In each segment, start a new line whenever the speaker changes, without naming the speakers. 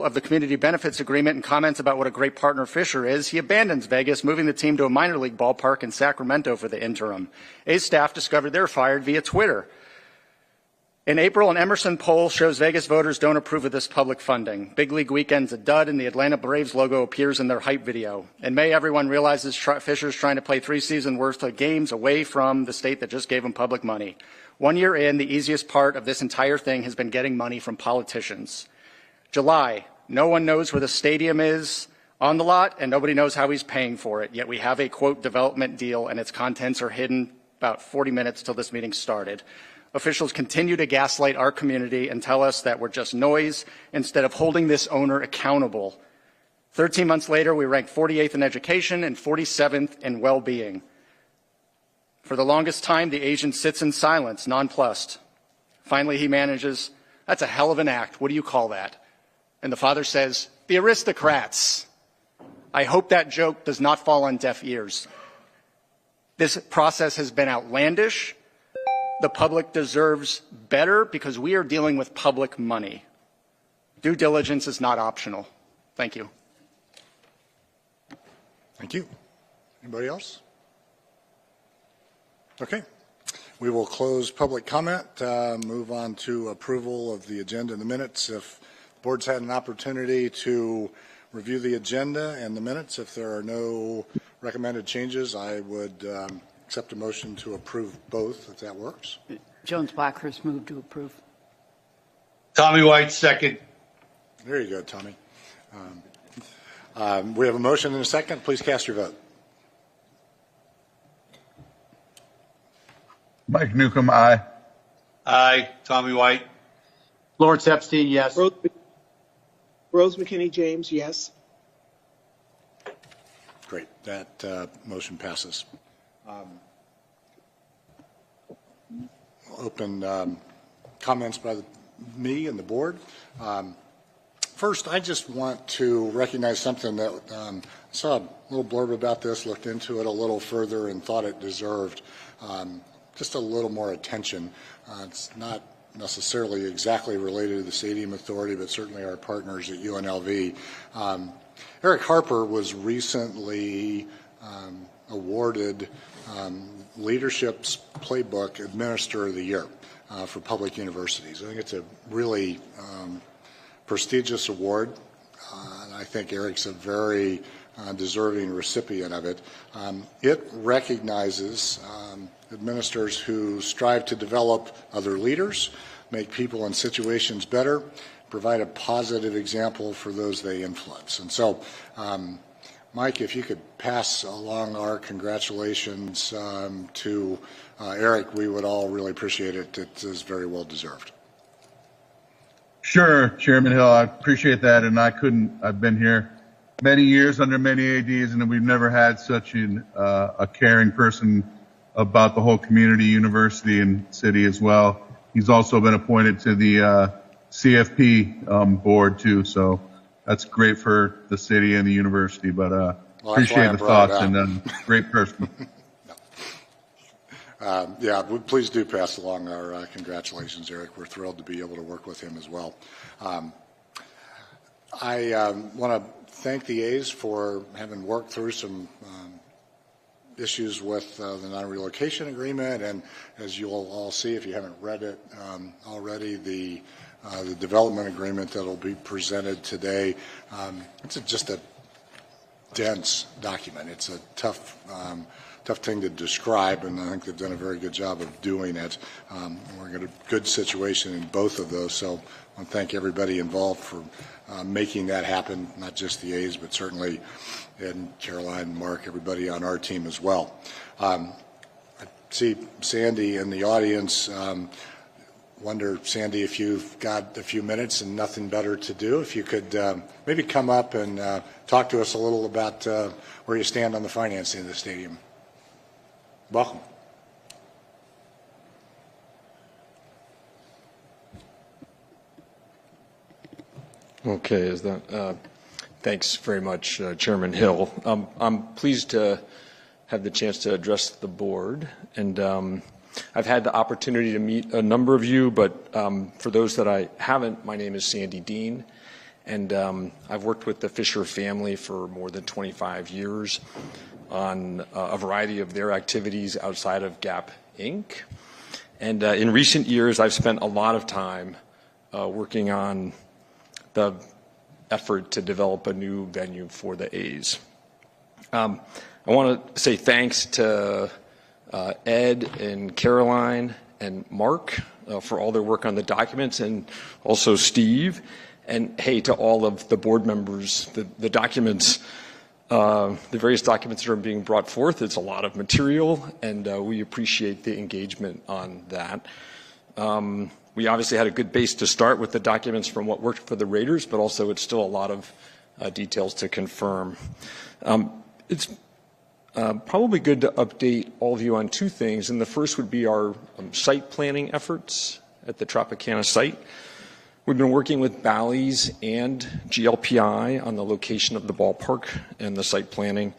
of the community benefits agreement and comments about what a great partner Fisher is, he abandons Vegas, moving the team to a minor league ballpark in Sacramento for the interim. A's staff discovered they're fired via Twitter. In April, an Emerson poll shows Vegas voters don't approve of this public funding. Big League Weekend's a dud, and the Atlanta Braves logo appears in their hype video. In May, everyone realizes Fisher's trying to play 3 seasons worth of games away from the state that just gave him public money. 1 year in, the easiest part of this entire thing has been getting money from politicians. July, no one knows where the stadium is on the lot, and nobody knows how he's paying for it, yet we have a, quote, development deal, and its contents are hidden about 40 minutes till this meeting started. Officials continue to gaslight our community and tell us that we're just noise instead of holding this owner accountable. 13 months later, we rank 48th in education and 47th in well-being. For the longest time, the agent sits in silence, nonplussed. Finally, he manages, "That's a hell of an act. What do you call that?" And the father says, "The aristocrats." I hope that joke does not fall on deaf ears. This process has been outlandish. The public deserves better because we are dealing with public money. Due diligence is not optional. Thank you.
Thank you. Anybody else? Okay. We will close public comment, move on to approval of the agenda and the minutes. If the board's had an opportunity to review the agenda and the minutes, if there are no recommended changes, I would accept a motion to approve both, if that works.
Jones Blackhurst moved to approve.
Tommy White, second.
There you go, Tommy. We have a motion and a second. Please cast your vote.
Mike Newcomb, aye.
Aye. Tommy White.
Lawrence Epstein, yes.
Rose McKinney James, yes.
Great. That motion passes. Open comments by me and the board. First, I just want to recognize something that I saw a little blurb about this, looked into it a little further, and thought it deserved just a little more attention. It's not necessarily exactly related to the Stadium Authority, but certainly our partners at UNLV. Eric Harper was recently awarded Leadership's Playbook Administrator of the Year for public universities. I think it's a really prestigious award. I think Eric's a very deserving recipient of it. It recognizes administrators who strive to develop other leaders, make people in situations better, provide a positive example for those they influence. And so, Mike, if you could pass along our congratulations to Eric, we would all really appreciate it. It is very well deserved.
Sure, Chairman Hill, I appreciate that, and I've been here many years under many ADs, and we've never had such a caring person about the whole community, university, and city as well. He's also been appointed to the CFP board too, so that's great for the city and the university, but appreciate the thoughts and great person.
Yeah, please do pass along our congratulations, Eric. We're thrilled to be able to work with him as well. I want to thank the A's for having worked through some issues with the non-relocation agreement, and as you'll all see if you haven't read it already, the development agreement that will be presented today. It's just a dense document. It's a tough thing to describe, and I think they've done a very good job of doing it. We're in a good situation in both of those, so I want to thank everybody involved for making that happen, not just the A's, but certainly Ed and Caroline, Mark, everybody on our team as well. I see Sandy in the audience. Wonder, Sandy, if you've got a few minutes and nothing better to do, if you could maybe come up and talk to us a little about where you stand on the financing of the stadium. Welcome.
Okay, thanks very much, Chairman Hill. I'm pleased to have the chance to address the board, and I've had the opportunity to meet a number of you, but for those that I haven't, my name is Sandy Dean, And I've worked with the Fisher family for more than 25 years on a variety of their activities outside of Gap Inc. And in recent years, I've spent a lot of time working on the effort to develop a new venue for the A's. I want to say thanks to Ed and Caroline and Mark for all their work on the documents, and also Steve. And hey, to all of the board members, the documents, the various documents that are being brought forth, it's a lot of material, and we appreciate the engagement on that. We obviously had a good base to start with the documents from what worked for the Raiders, but also it's still a lot of details to confirm. It's probably good to update all of you on two things, and the first would be our site planning efforts at the Tropicana site. We've been working with Bally's and GLPI on the location of the ballpark and the site planning.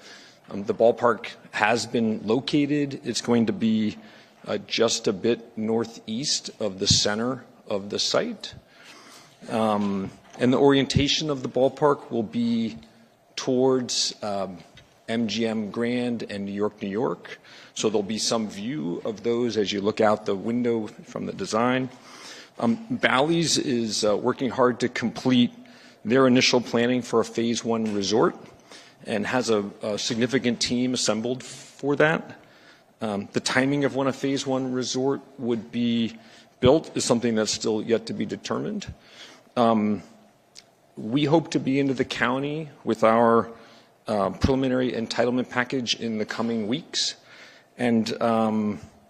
The ballpark has been located. It's going to be just a bit northeast of the center of the site. And the orientation of the ballpark will be towards MGM Grand and New York, New York. So there'll be some view of those as you look out the window from the design. Bally's is working hard to complete their initial planning for a Phase 1 resort and has a significant team assembled for that. The timing of when a Phase 1 resort would be built is something that's still yet to be determined. We hope to be into the county with our preliminary entitlement package in the coming weeks. And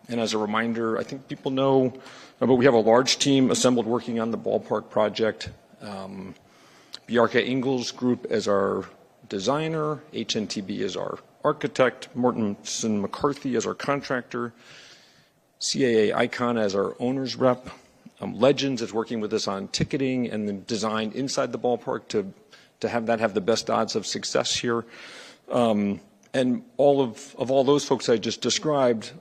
as a reminder, I think people know, but we have a large team assembled working on the ballpark project. Bjarke Ingels Group as our designer, HNTB as our architect, Mortensen McCarthy as our contractor, CAA Icon as our owner's rep. Legends is working with us on ticketing and the design inside the ballpark to have that have the best odds of success here. And all of all those folks I just described,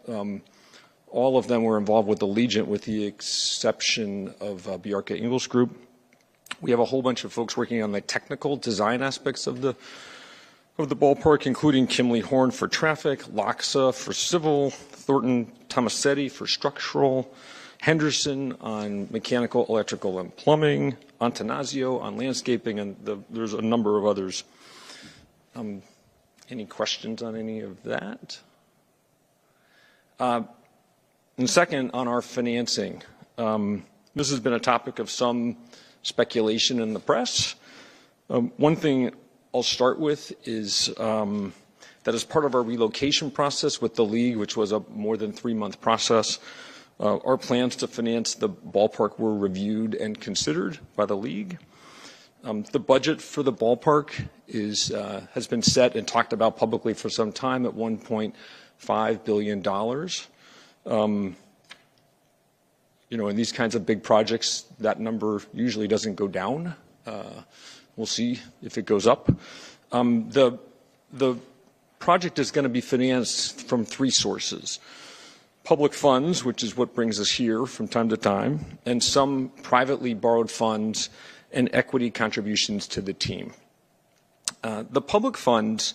all of them were involved with Allegiant with the exception of Bjarke Ingels Group. We have a whole bunch of folks working on the technical design aspects of the ballpark, including Kimley Horn for traffic, Loxa for civil, Thornton Tomasetti for structural, Henderson on mechanical, electrical, and plumbing, Antanasio on landscaping, and there's a number of others. Any questions on any of that? And second, on our financing. This has been a topic of some speculation in the press. One thing I'll start with is that as part of our relocation process with the league, which was a more than 3-month process, our plans to finance the ballpark were reviewed and considered by the league. The budget for the ballpark has been set and talked about publicly for some time at $1.5 billion. You know, in these kinds of big projects, that number usually doesn't go down. We'll see if it goes up. The project is going to be financed from 3 sources. Public funds, which is what brings us here from time to time, and some privately borrowed funds and equity contributions to the team. The public funds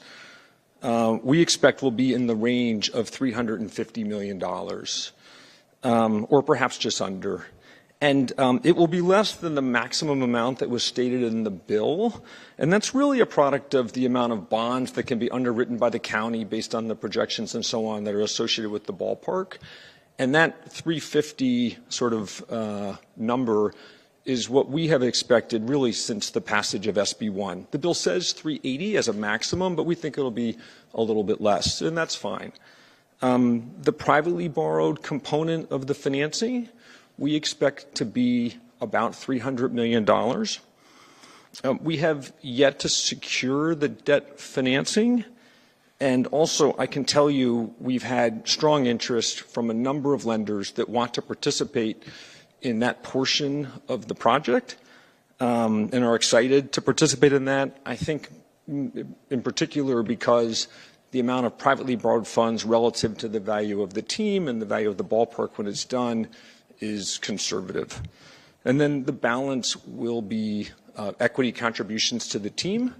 we expect will be in the range of $350 million, or perhaps just under. And it will be less than the maximum amount that was stated in the bill. And that's really a product of the amount of bonds that can be underwritten by the county based on the projections and so on that are associated with the ballpark. And that 350 sort of number is what we have expected really since the passage of SB 1. The bill says 380 as a maximum, but we think it'll be a little bit less, and that's fine. The privately borrowed component of the financing, we expect to be about $300 million. We have yet to secure the debt financing. And also, I can tell you, we've had strong interest from a number of lenders that want to participate in that portion of the project and are excited to participate in that. I think in particular because the amount of privately borrowed funds relative to the value of the team and the value of the ballpark when it's done is conservative. And then the balance will be equity contributions to the team.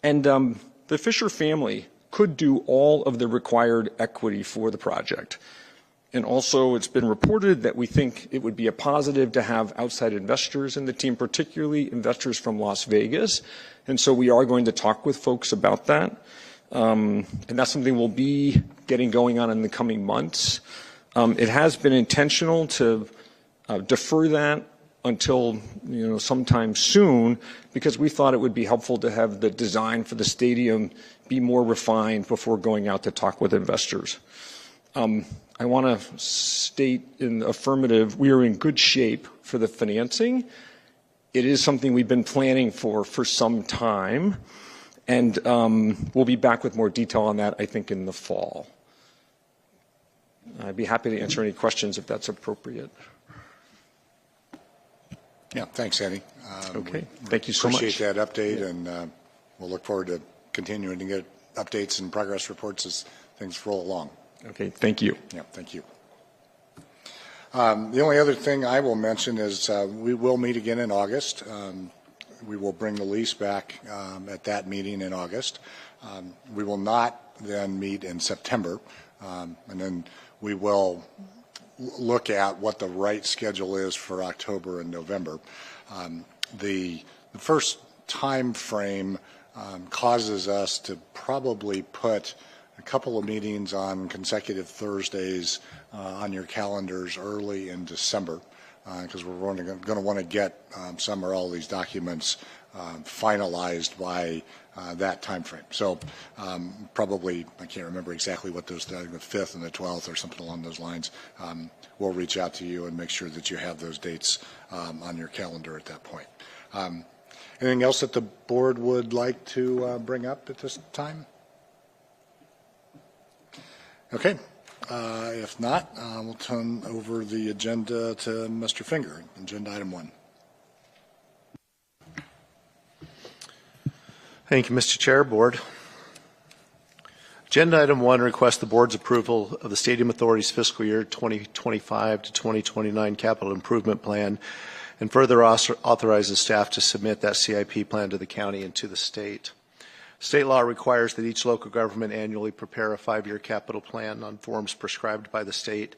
And the Fisher family could do all of the required equity for the project. And also, it's been reported that we think it would be a positive to have outside investors in the team, particularly investors from Las Vegas. And so we are going to talk with folks about that. And that's something we'll be getting going on in the coming months. It has been intentional to defer that until sometime soon, because we thought it would be helpful to have the design for the stadium be more refined before going out to talk with investors. I want to state in the affirmative, we are in good shape for the financing. It is something we've been planning for some time, and we'll be back with more detail on that, I think, in the fall. I'd be happy to answer any questions if that's appropriate.
Yeah, thanks, Andy.
Okay, thank you so much.
Appreciate that update, and we'll look forward to continuing to get updates and progress reports as things roll along.
Okay, thank you.
Yeah, thank you. The only other thing I will mention is we will meet again in August. We will bring the lease back at that meeting in August. We will not then meet in September, and then we will look at what the right schedule is for October and November. The first time frame causes us to probably put a couple of meetings on consecutive Thursdays on your calendars early in December, because we're going to want to get some or all of these documents finalized by that time frame. So probably, I can't remember exactly what those, the 5th and the 12th or something along those lines. We'll reach out to you and make sure that you have those dates on your calendar at that point. Anything else that the board would like to bring up at this time? Okay. If not, we'll turn over the agenda to Mr. Finger. Agenda item 1.
Thank you, Mr. Chair, Board. Agenda item 1 requests the Board's approval of the Stadium Authority's fiscal year 2025 to 2029 capital improvement plan, and further authorizes staff to submit that CIP plan to the county and to the state. State law requires that each local government annually prepare a 5-year capital plan on forms prescribed by the state,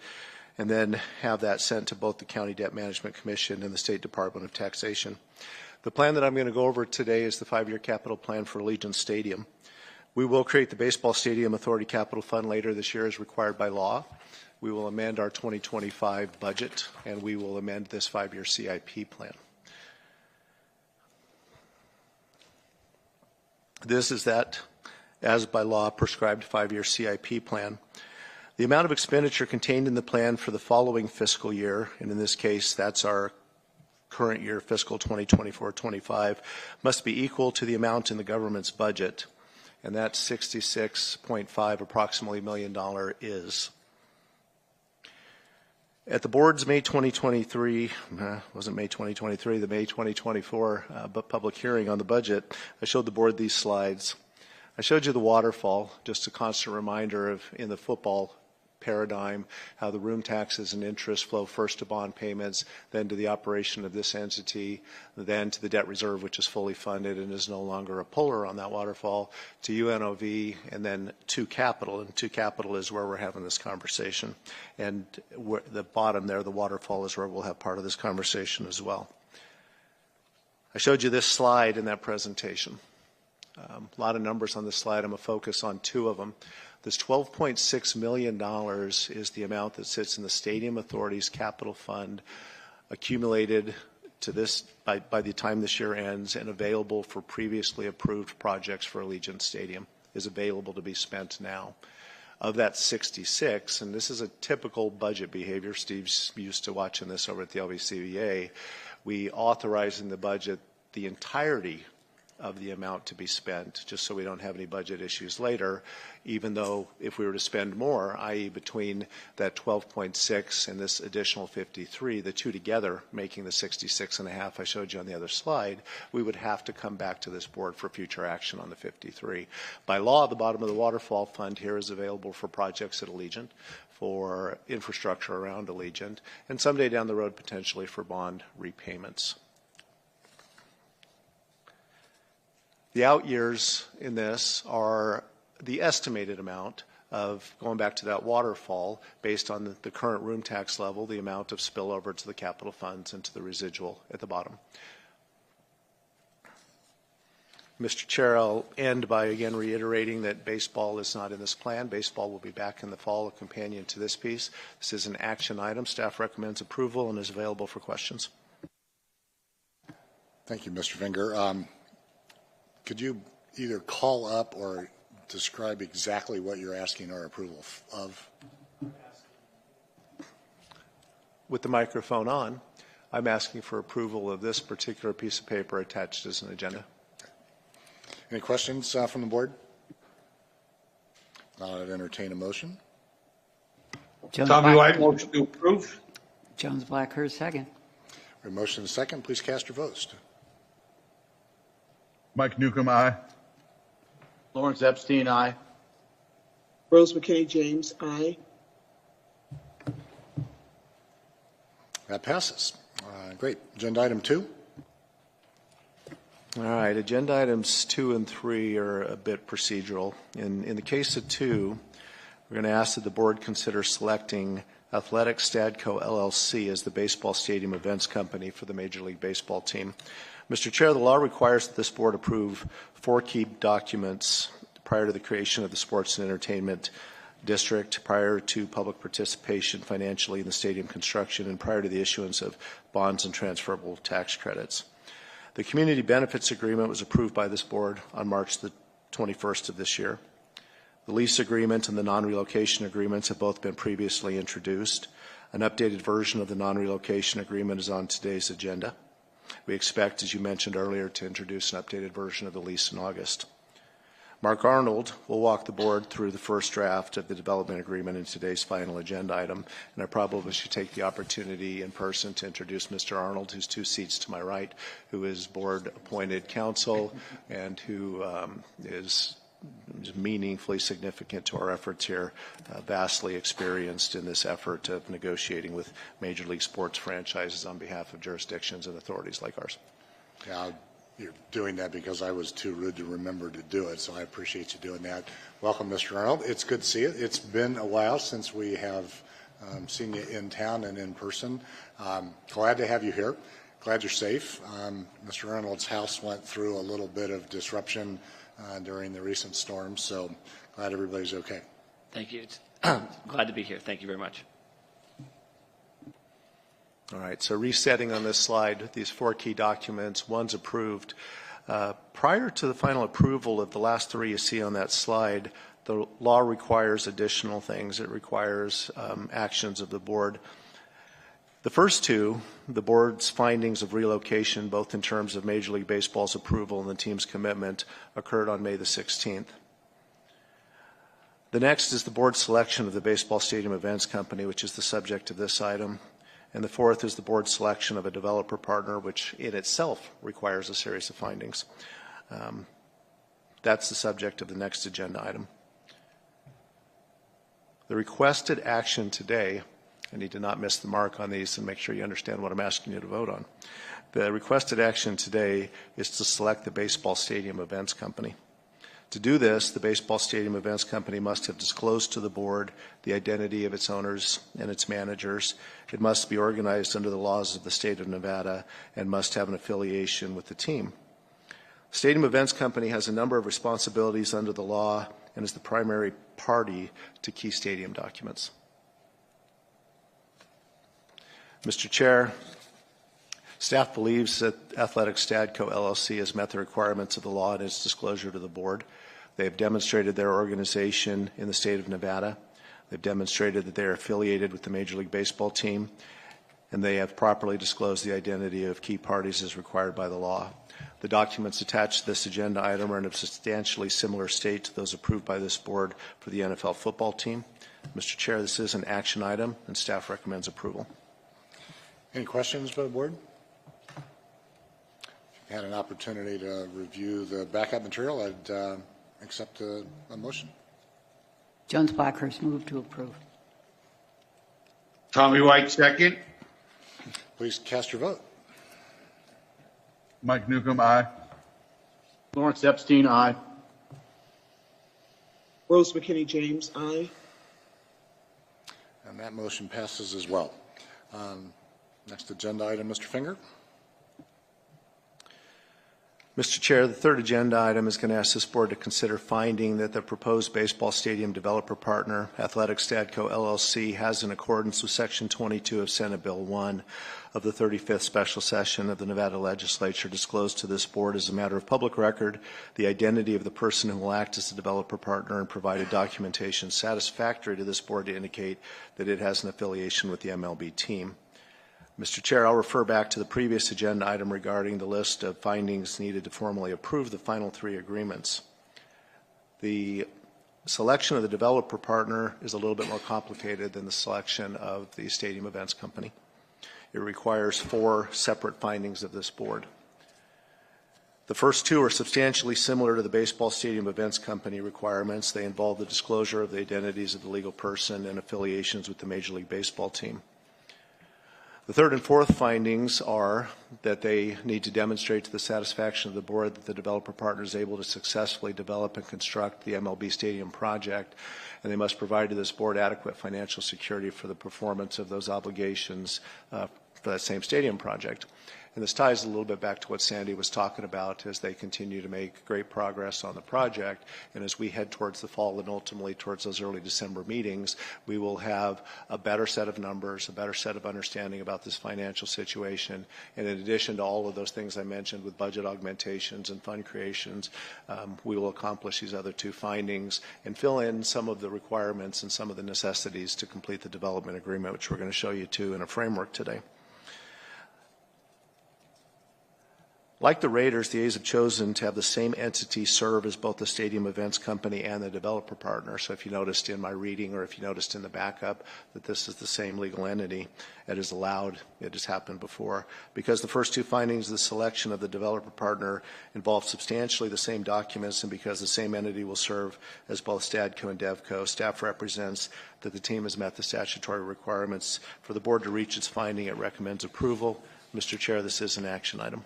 and then have that sent to both the County Debt Management Commission and the State Department of Taxation. The plan that I'm going to go over today is the 5-year capital plan for Allegiant Stadium. We will create the Baseball Stadium Authority Capital Fund later this year as required by law. We will amend our 2025 budget, and we will amend this 5-year CIP plan. This is that, as by law, prescribed 5-year CIP plan. The amount of expenditure contained in the plan for the following fiscal year, and in this case, that's our current year, fiscal 2024-25, must be equal to the amount in the government's budget, and that $66.5 approximately million is. At the board's May 2023, wasn't May 2023, the May 2024 public hearing on the budget, I showed the board these slides. I showed you the waterfall, just a constant reminder of, in the football paradigm, how the room taxes and interest flow first to bond payments, then to the operation of this entity, then to the debt reserve, which is fully funded and is no longer a puller on that waterfall, to UNOV, and then to capital. And to capital is where we're having this conversation. And the bottom there, the waterfall, is where we'll have part of this conversation as well. I showed you this slide in that presentation. A lot of numbers on this slide. I'm going to focus on 2 of them. This $12.6 million is the amount that sits in the Stadium Authority's capital fund, accumulated to this by the time this year ends, and available for previously approved projects for Allegiant Stadium, is available to be spent now. Of that 66, and this is a typical budget behavior, Steve's used to watching this over at the LVCVA, we authorize in the budget the entirety of the amount to be spent, just so we don't have any budget issues later, even though if we were to spend more, i.e. between that 12.6 and this additional 53, the 2 together making the 66.5 I showed you on the other slide, we would have to come back to this board for future action on the 53. By law, the bottom of the waterfall fund here is available for projects at Allegiant, for infrastructure around Allegiant, and someday down the road potentially for bond repayments. The out years in this are the estimated amount of, going back to that waterfall, based on the current room tax level, the amount of spillover to the capital funds and to the residual at the bottom. Mr. Chair, I'll end by again reiterating that baseball is not in this plan. Baseball will be back in the fall, a companion to this piece. This is an action item. Staff recommends approval and is available for questions.
Thank you, Mr. Finger. Could you either call up or describe exactly what you're asking our approval of?
With the microphone on, I'm asking for approval of this particular piece of paper attached as an agenda.
Any questions from the board? I'd entertain a motion.
Tommy White, motion to approve.
Jones Blackhurst, second.
A motion and a second. Please cast your votes.
Mike Newcomb, aye.
Lawrence Epstein, aye.
Rose McKinney James, aye.
That passes. Great. Agenda item 2.
All right, agenda items 2 and 3 are a bit procedural. In the case of 2, we're going to ask that the board consider selecting Athletics Stadco LLC as the baseball stadium events company for the Major League Baseball team. Mr. Chair, the law requires that this board approve 4 key documents prior to the creation of the sports and entertainment district, prior to public participation financially in the stadium construction, and prior to the issuance of bonds and transferable tax credits. The community benefits agreement was approved by this board on March the 21st of this year. The lease agreement and the non-relocation agreements have both been previously introduced. An updated version of the non-relocation agreement is on today's agenda. We expect, as you mentioned earlier, to introduce an updated version of the lease in August. Mark Arnold will walk the board through the first draft of the development agreement in today's final agenda item, and I probably should take the opportunity in person to introduce Mr. Arnold, who's 2 seats to my right, who is board-appointed counsel and who is meaningfully significant to our efforts here, vastly experienced in this effort of negotiating with Major League Sports franchises on behalf of jurisdictions and authorities like ours.
Yeah, you're doing that because I was too rude to remember to do it, so I appreciate you doing that. Welcome, Mr. Arnold. It's good to see you. It's been a while since we have seen you in town and in person. Glad to have you here. Glad you're safe. Mr. Arnold's house went through a little bit of disruption during the recent storms, so glad everybody's okay.
Thank you. Glad to be here. Thank you very much.
All right, so resetting on this slide, these 4 key documents, one's approved. Prior to the final approval of the last 3 you see on that slide, the law requires additional things. It requires actions of the board. The first 2, the board's findings of relocation, both in terms of Major League Baseball's approval and the team's commitment, occurred on May the 16th. The next is the board's selection of the baseball stadium events company, which is the subject of this item. And the 4th is the board's selection of a developer partner, which in itself requires a series of findings. That's the subject of the next agenda item. The requested action today, I need to not miss the mark on these and make sure you understand what I'm asking you to vote on. The requested action today is to select the baseball stadium events company. To do this, the baseball stadium events company must have disclosed to the board the identity of its owners and its managers. It must be organized under the laws of the state of Nevada and must have an affiliation with the team. Stadium Events Company has a number of responsibilities under the law and is the primary party to key stadium documents. Mr. Chair, staff believes that Athletics Stadco LLC has met the requirements of the law in its disclosure to the board. They have demonstrated their organization in the state of Nevada. They've demonstrated that they are affiliated with the Major League Baseball team, and they have properly disclosed the identity of key parties as required by the law. The documents attached to this agenda item are in a substantially similar state to those approved by this board for the NFL football team. Mr. Chair, this is an action item, and staff recommends approval.
Any questions by the board? Had an opportunity to review the backup material. I'd accept a motion.
Jones Blackhurst move to approve.
Tommy White, second.
Please cast your vote.
Mike Newcomb, aye.
Lawrence Epstein, aye.
Rose McKinney James, aye.
And that motion passes as well. Next agenda item, Mr. Finger.
Mr. Chair, the third agenda item is going to ask this board to consider finding that the proposed baseball stadium developer partner, Athletics Stadco LLC, has, in accordance with Section 22 of Senate Bill 1 of the 35th Special Session of the Nevada Legislature, disclosed to this board as a matter of public record the identity of the person who will act as the developer partner and provided documentation satisfactory to this board to indicate that it has an affiliation with the MLB team. Mr. Chair, I'll refer back to the previous agenda item regarding the list of findings needed to formally approve the final three agreements. The selection of the developer partner is a little bit more complicated than the selection of the stadium events company. It requires 4 separate findings of this board. The first 2 are substantially similar to the baseball stadium events company requirements. They involve the disclosure of the identities of the legal person and affiliations with the Major League Baseball team. The third and fourth findings are that they need to demonstrate to the satisfaction of the board that the developer partner is able to successfully develop and construct the MLB stadium project, and they must provide to this board adequate financial security for the performance of those obligations for that same stadium project. And this ties a little bit back to what Sandy was talking about as they continue to make great progress on the project. And as we head towards the fall and ultimately towards those early December meetings, we will have a better set of numbers, a better set of understanding about this financial situation. And in addition to all of those things I mentioned with budget augmentations and fund creations, we will accomplish these other 2 findings and fill in some of the requirements and some of the necessities to complete the development agreement, which we're going to show you too in a framework today. Like the Raiders, the A's have chosen to have the same entity serve as both the stadium events company and the developer partner. So if you noticed in my reading or if you noticed in the backup that this is the same legal entity, it is allowed. It has happened before. Because the first 2 findings of the selection of the developer partner involve substantially the same documents, and because the same entity will serve as both Stadco and DevCo, staff represents that the team has met the statutory requirements for the board to reach its finding. It recommends approval. Mr. Chair, this is an action item.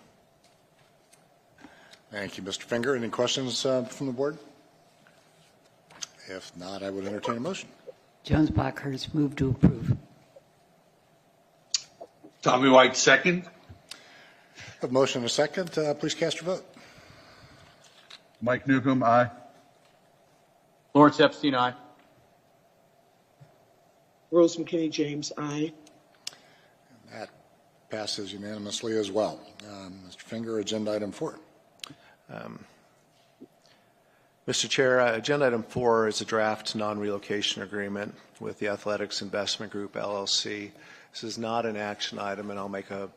Thank you, Mr. Finger. Any questions from the board? If not, I would entertain a motion.
Jones Blackhurst move to approve.
Tommy White, second.
A motion and a second. Please cast your vote.
Mike Newcomb, aye.
Lawrence Epstein, aye.
Rose McKinney James, aye.
That passes unanimously as well. Mr. Finger, agenda item 4.
Mr. Chair, agenda item 4 is a draft non-relocation agreement with the Athletics Investment Group, LLC. This is not an action item, and I'll make a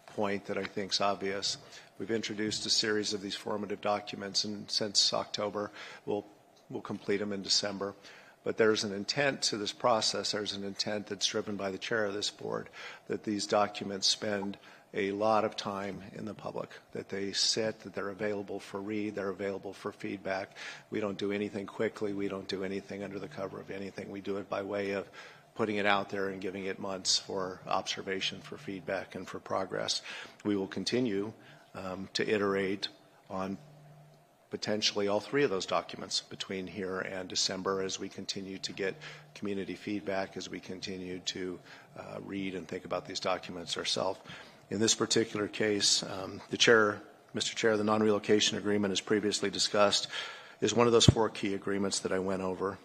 point that I think is obvious. We've introduced a series of these formative documents, and since October, we'll complete them in December. But there's an intent to this process. There's an intent that's driven by the chair of this board that these documents spend a lot of time in the public, that they sit, that they're available for read, they're available for feedback. We don't do anything quickly. We don't do anything under the cover of anything. We do it by way of putting it out there and giving it months for observation, for feedback, and for progress. We will continue to iterate on potentially all 3 of those documents between here and December as we continue to get community feedback, as we continue to read and think about these documents ourselves. In this particular case, Mr. Chair, the non-relocation agreement, as previously discussed, is one of those 4 key agreements that I went over.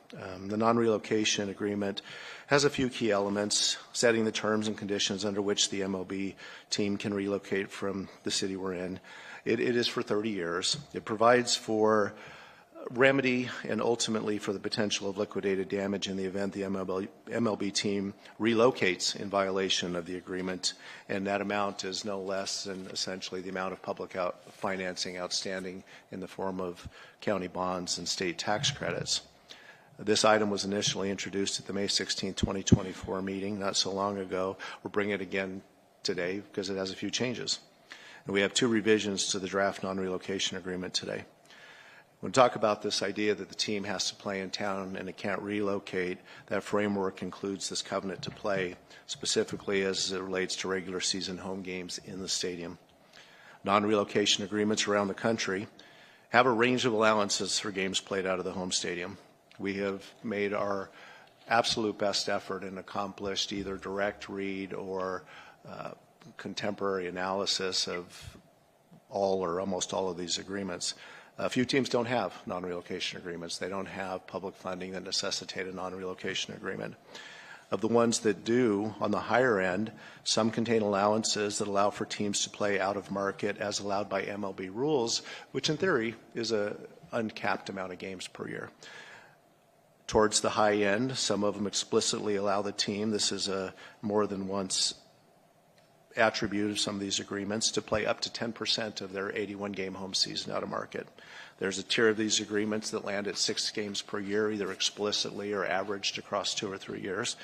The non-relocation agreement has a few key elements, setting the terms and conditions under which the MLB team can relocate from the city we're in. It is for 30 years. It provides for remedy and ultimately for the potential of liquidated damage in the event the MLB team relocates in violation of the agreement, and that amount is no less than essentially the amount of public financing outstanding in the form of county bonds and state tax credits. This item was initially introduced at the May 16, 2024 meeting not so long ago. We're bringing it again today because it has a few changes. And we have 2 revisions to the draft non-relocation agreement today. When we talk about this idea that the team has to play in town and it can't relocate, that framework includes this covenant to play, specifically as it relates to regular season home games in the stadium. Non-relocation agreements around the country have a range of allowances for games played out of the home stadium. We have made our absolute best effort and accomplished either direct read or contemporary analysis of all or almost all of these agreements. A few teams don't have non-relocation agreements. They don't have public funding that necessitate a non-relocation agreement. Of the ones that do, on the higher end, some contain allowances that allow for teams to play out of market as allowed by MLB rules, which in theory is an uncapped amount of games per year. Towards the high end, some of them explicitly allow the team, this is a more than once attribute of some of these agreements, to play up to 10% of their 81-game home season out of market. There's a tier of these agreements that land at 6 games per year, either explicitly or averaged across 2 or 3 years.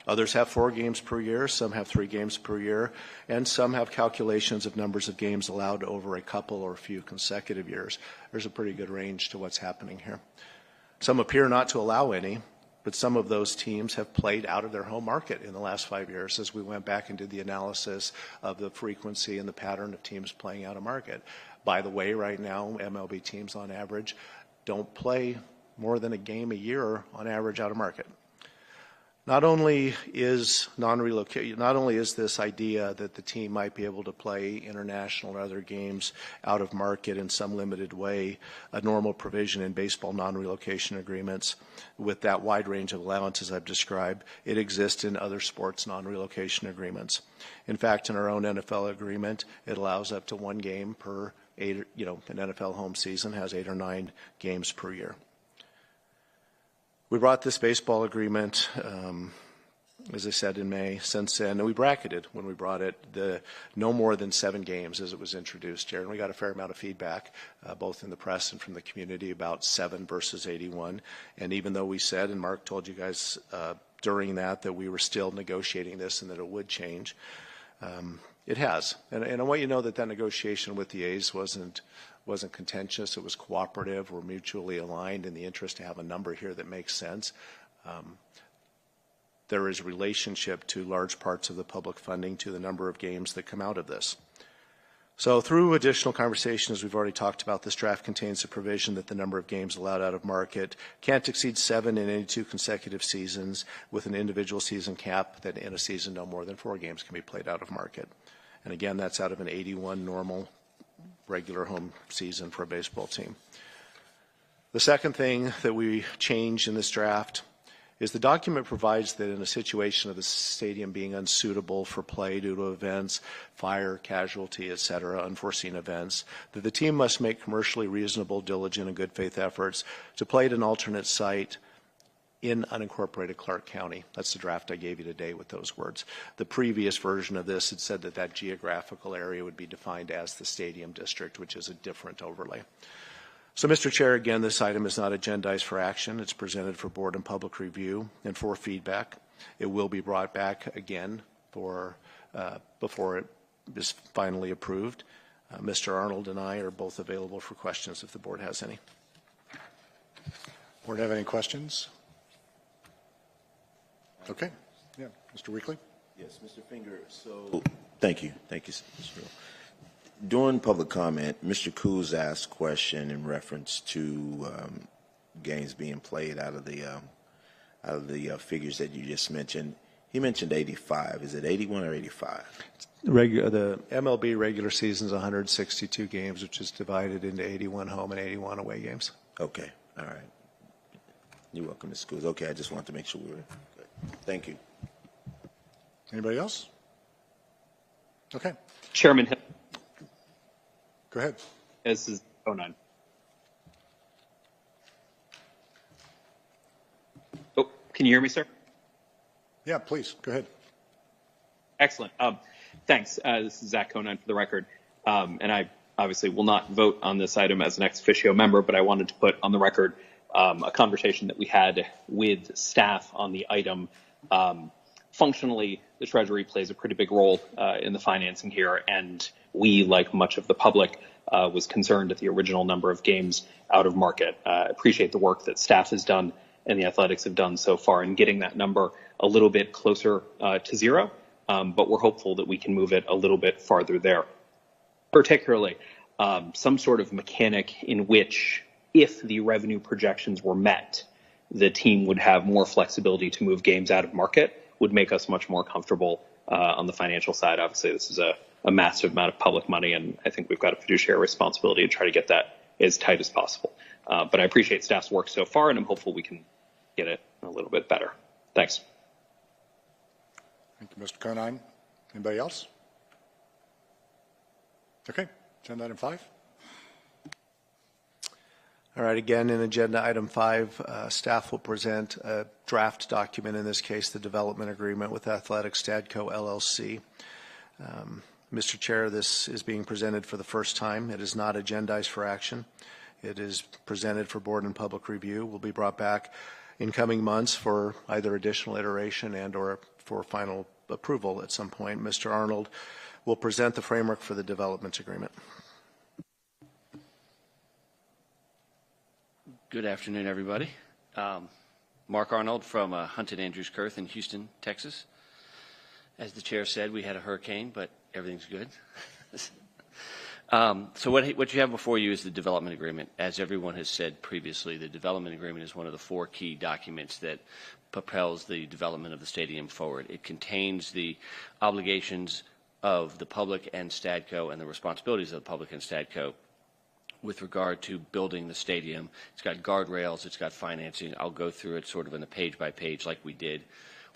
Others have 4 games per year, some have 3 games per year, and some have calculations of numbers of games allowed over a couple or a few consecutive years. There's a pretty good range to what's happening here. Some appear not to allow any, but some of those teams have played out of their home market in the last 5 years as we went back and did the analysis of the frequency and the pattern of teams playing out of market. By the way, right now, MLB teams on average don't play more than a game a year on average out of market. Not only is this idea that the team might be able to play international and other games out of market in some limited way a normal provision in baseball non-relocation agreements with that wide range of allowances I've described, it exists in other sports non-relocation agreements. In fact, in our own NFL agreement, it allows up to 1 game per an NFL home season has 8 or 9 games per year. We brought this baseball agreement, as I said, in May. Since then, and we bracketed when we brought it the no more than 7 games as it was introduced here. And we got a fair amount of feedback, both in the press and from the community, about 7 versus 81. And even though we said, and Mark told you guys during that we were still negotiating this and that it would change, it has. And I want you to know that negotiation with the A's wasn't contentious. It was cooperative. We're mutually aligned in the interest to have a number here that makes sense. There is relationship to large parts of the public funding to the number of games that come out of this. So through additional conversations, we've already talked about, this draft contains a provision that the number of games allowed out of market can't exceed 7 in any 2 consecutive seasons, with an individual season cap that in a season no more than 4 games can be played out of market. And again, that's out of an 81 normal regular home season for a baseball team. The second thing that we changed in this draft is the document provides that in a situation of the stadium being unsuitable for play due to events, fire, casualty, etc., unforeseen events, that the team must make commercially reasonable, diligent, and good faith efforts to play at an alternate site in unincorporated Clark County. That's the draft I gave you today with those words. The previous version of this had said that geographical area would be defined as the stadium district, which is a different overlay. So, Mr. Chair, again, this item is not agendized for action. It's presented for board and public review and for feedback. It will be brought back again for before it is finally approved. Mr. Arnold and I are both available for questions if the board has any.
Board have any questions? Okay. Yeah, Mr. Weekly.
Yes, Mr. Finger. So, thank you, Mr. Hill. During public comment, Mr. Coos asked a question in reference to games being played out of the figures that you just mentioned. He mentioned 85. Is it 81 or 85?
The MLB regular season is 162 games, which is divided into 81 home and 81 away games.
Okay. All right. You're welcome, Mr. Coos. Okay, I just wanted to make sure we were good. Thank you.
Anybody else? Okay.
Chairman Hill.
Go ahead.
This is 09. Oh, can you hear me, sir?
Yeah, please. Go ahead.
Excellent. Thanks. This is Zach Conine for the record. And I obviously will not vote on this item as an ex officio member, but I wanted to put on the record a conversation that we had with staff on the item. Functionally, the Treasury plays a pretty big role in the financing here, and we, like much of the public, was concerned at the original number of games out of market. Appreciate the work that staff has done and the Athletics have done so far in getting that number a little bit closer to 0, but we're hopeful that we can move it a little bit farther there. Particularly, some sort of mechanic in which, if the revenue projections were met, the team would have more flexibility to move games out of market, would make us much more comfortable on the financial side. Obviously, this is a massive amount of public money, and I think we've got a fiduciary responsibility to try to get that as tight as possible. But I appreciate staff's work so far, and I'm hopeful we can get it a little bit better. Thanks.
Thank you, Mr. Conine. Anybody else? Okay, agenda item 5.
All right, again, in agenda item 5, staff will present a draft document, in this case, the development agreement with Athletics Stadco LLC. Mr. Chair, this is being presented for the first time. It is not agendized for action. It is presented for board and public review. Will be brought back in coming months for either additional iteration and or for final approval at some point. Mr. Arnold will present the framework for the development agreement.
Good afternoon, everybody. Mark Arnold from Hunt and Andrews Kurth in Houston, Texas. As the chair said, we had a hurricane, but everything's good. So what you have before you is the development agreement. As everyone has said previously, the development agreement is one of the 4 key documents that propels the development of the stadium forward. It contains the obligations of the public and Stadco and the responsibilities of the public and Stadco with regard to building the stadium. It's got guardrails, it's got financing. I'll go through it sort of in a page by page like we did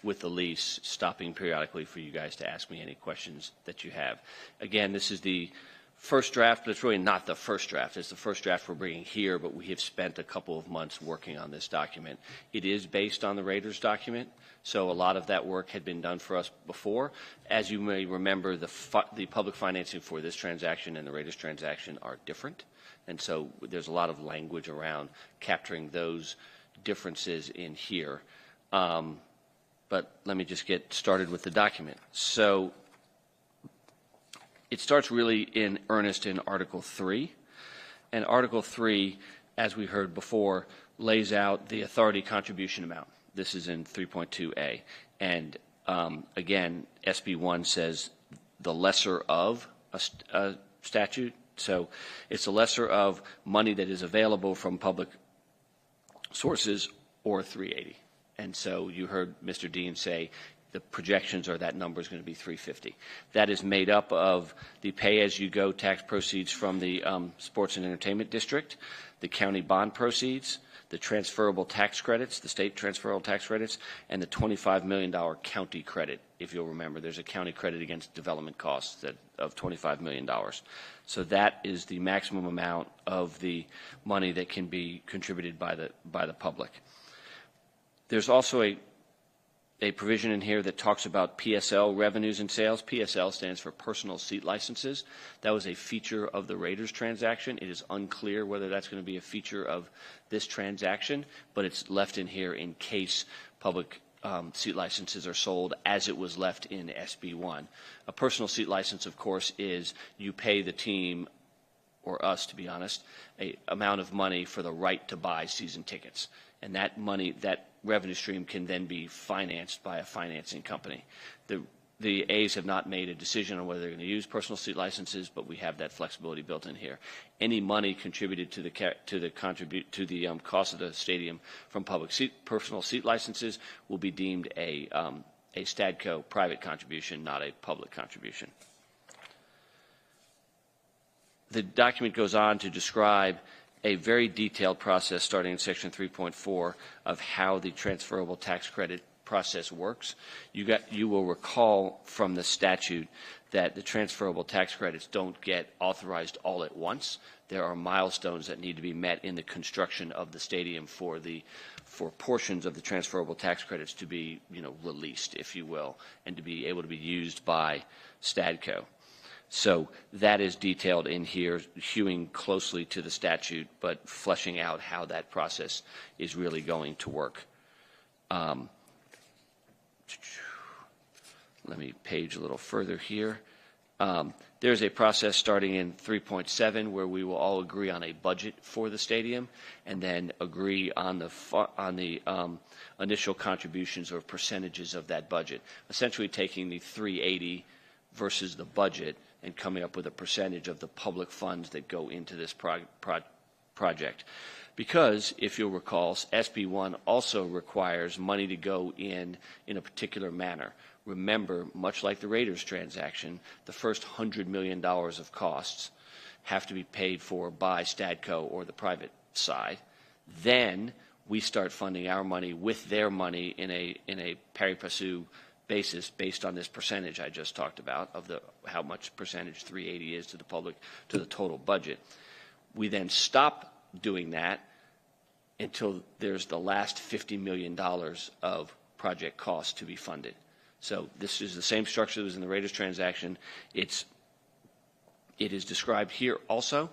with the lease, stopping periodically for you guys to ask me any questions that you have. Again, this is the first draft, but it's really not the first draft. It's the first draft we're bringing here, but we have spent a couple of months working on this document. It is based on the Raiders document, so a lot of that work had been done for us before. As you may remember, the public financing for this transaction and the Raiders transaction are different. And so there's a lot of language around capturing those differences in here. But let me just get started with the document. So it starts really in earnest in Article 3. And Article 3, as we heard before, lays out the authority contribution amount. This is in 3.2a. And again, SB 1 says the lesser of a statute. So it's the lesser of money that is available from public sources or 380. And so you heard Mr. Dean say the projections are that number is going to be 350. That is made up of the pay-as-you-go tax proceeds from the Sports and Entertainment District, the county bond proceeds, the transferable tax credits, the state transferable tax credits, and the $25 million county credit. If you'll remember, there's a county credit against development costs of $25 million. So that is the maximum amount of the money that can be contributed by the public. There's also a provision in here that talks about PSL revenues and sales. PSL stands for personal seat licenses. That was a feature of the Raiders transaction. It is unclear whether that's going to be a feature of this transaction, but it's left in here in case public seat licenses are sold, as it was left in SB 1. A personal seat license, of course, is you pay the team, or us to be honest, an amount of money for the right to buy season tickets. And that money, that revenue stream can then be financed by a financing company. The A's have not made a decision on whether they're going to use personal seat licenses, but we have that flexibility built in here. Any money contributed to the cost of the stadium from personal seat licenses will be deemed a Stadco private contribution, not a public contribution. The document goes on to describe a very detailed process starting in section 3.4 of how the transferable tax credit process works. You will recall from the statute that the transferable tax credits don't get authorized all at once. There are milestones that need to be met in the construction of the stadium for portions of the transferable tax credits to be, released, if you will, and to be able to be used by Stadco. So that is detailed in here, hewing closely to the statute, but fleshing out how that process is really going to work. Let me page a little further here. There's a process starting in 3.7 where we will all agree on a budget for the stadium and then agree on the initial contributions or percentages of that budget, essentially taking the 380 versus the budget and coming up with a percentage of the public funds that go into this project. Because, if you'll recall, SB1 also requires money to go in a particular manner. Remember, much like the Raiders transaction, the first $100 million of costs have to be paid for by Stadco or the private side. Then we start funding our money with their money in a pari passu basis based on this percentage I just talked about of how much percentage 380 is to the public, to the total budget. We then stop doing that until there's the last $50 million of project costs to be funded. So this is the same structure that was in the Raiders transaction. It is described here also.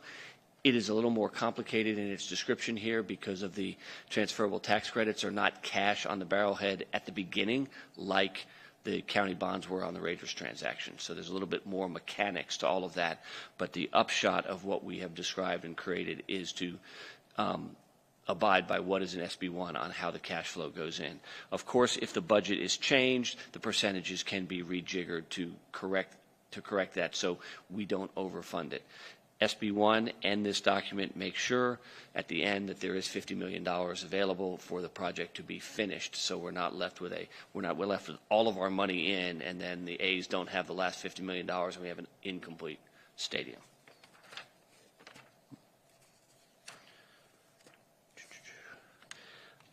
It is a little more complicated in its description here because of the transferable tax credits are not cash on the barrelhead at the beginning like the county bonds were on the Raiders transaction. So there's a little bit more mechanics to all of that. But the upshot of what we have described and created is to abide by what is in SB1 on how the cash flow goes in. Of course, if the budget is changed, the percentages can be rejiggered to correct that so we don't overfund it. SB1 and this document make sure at the end that there is $50 million available for the project to be finished. So we're left with all of our money in, and then the A's don't have the last $50 million, and we have an incomplete stadium.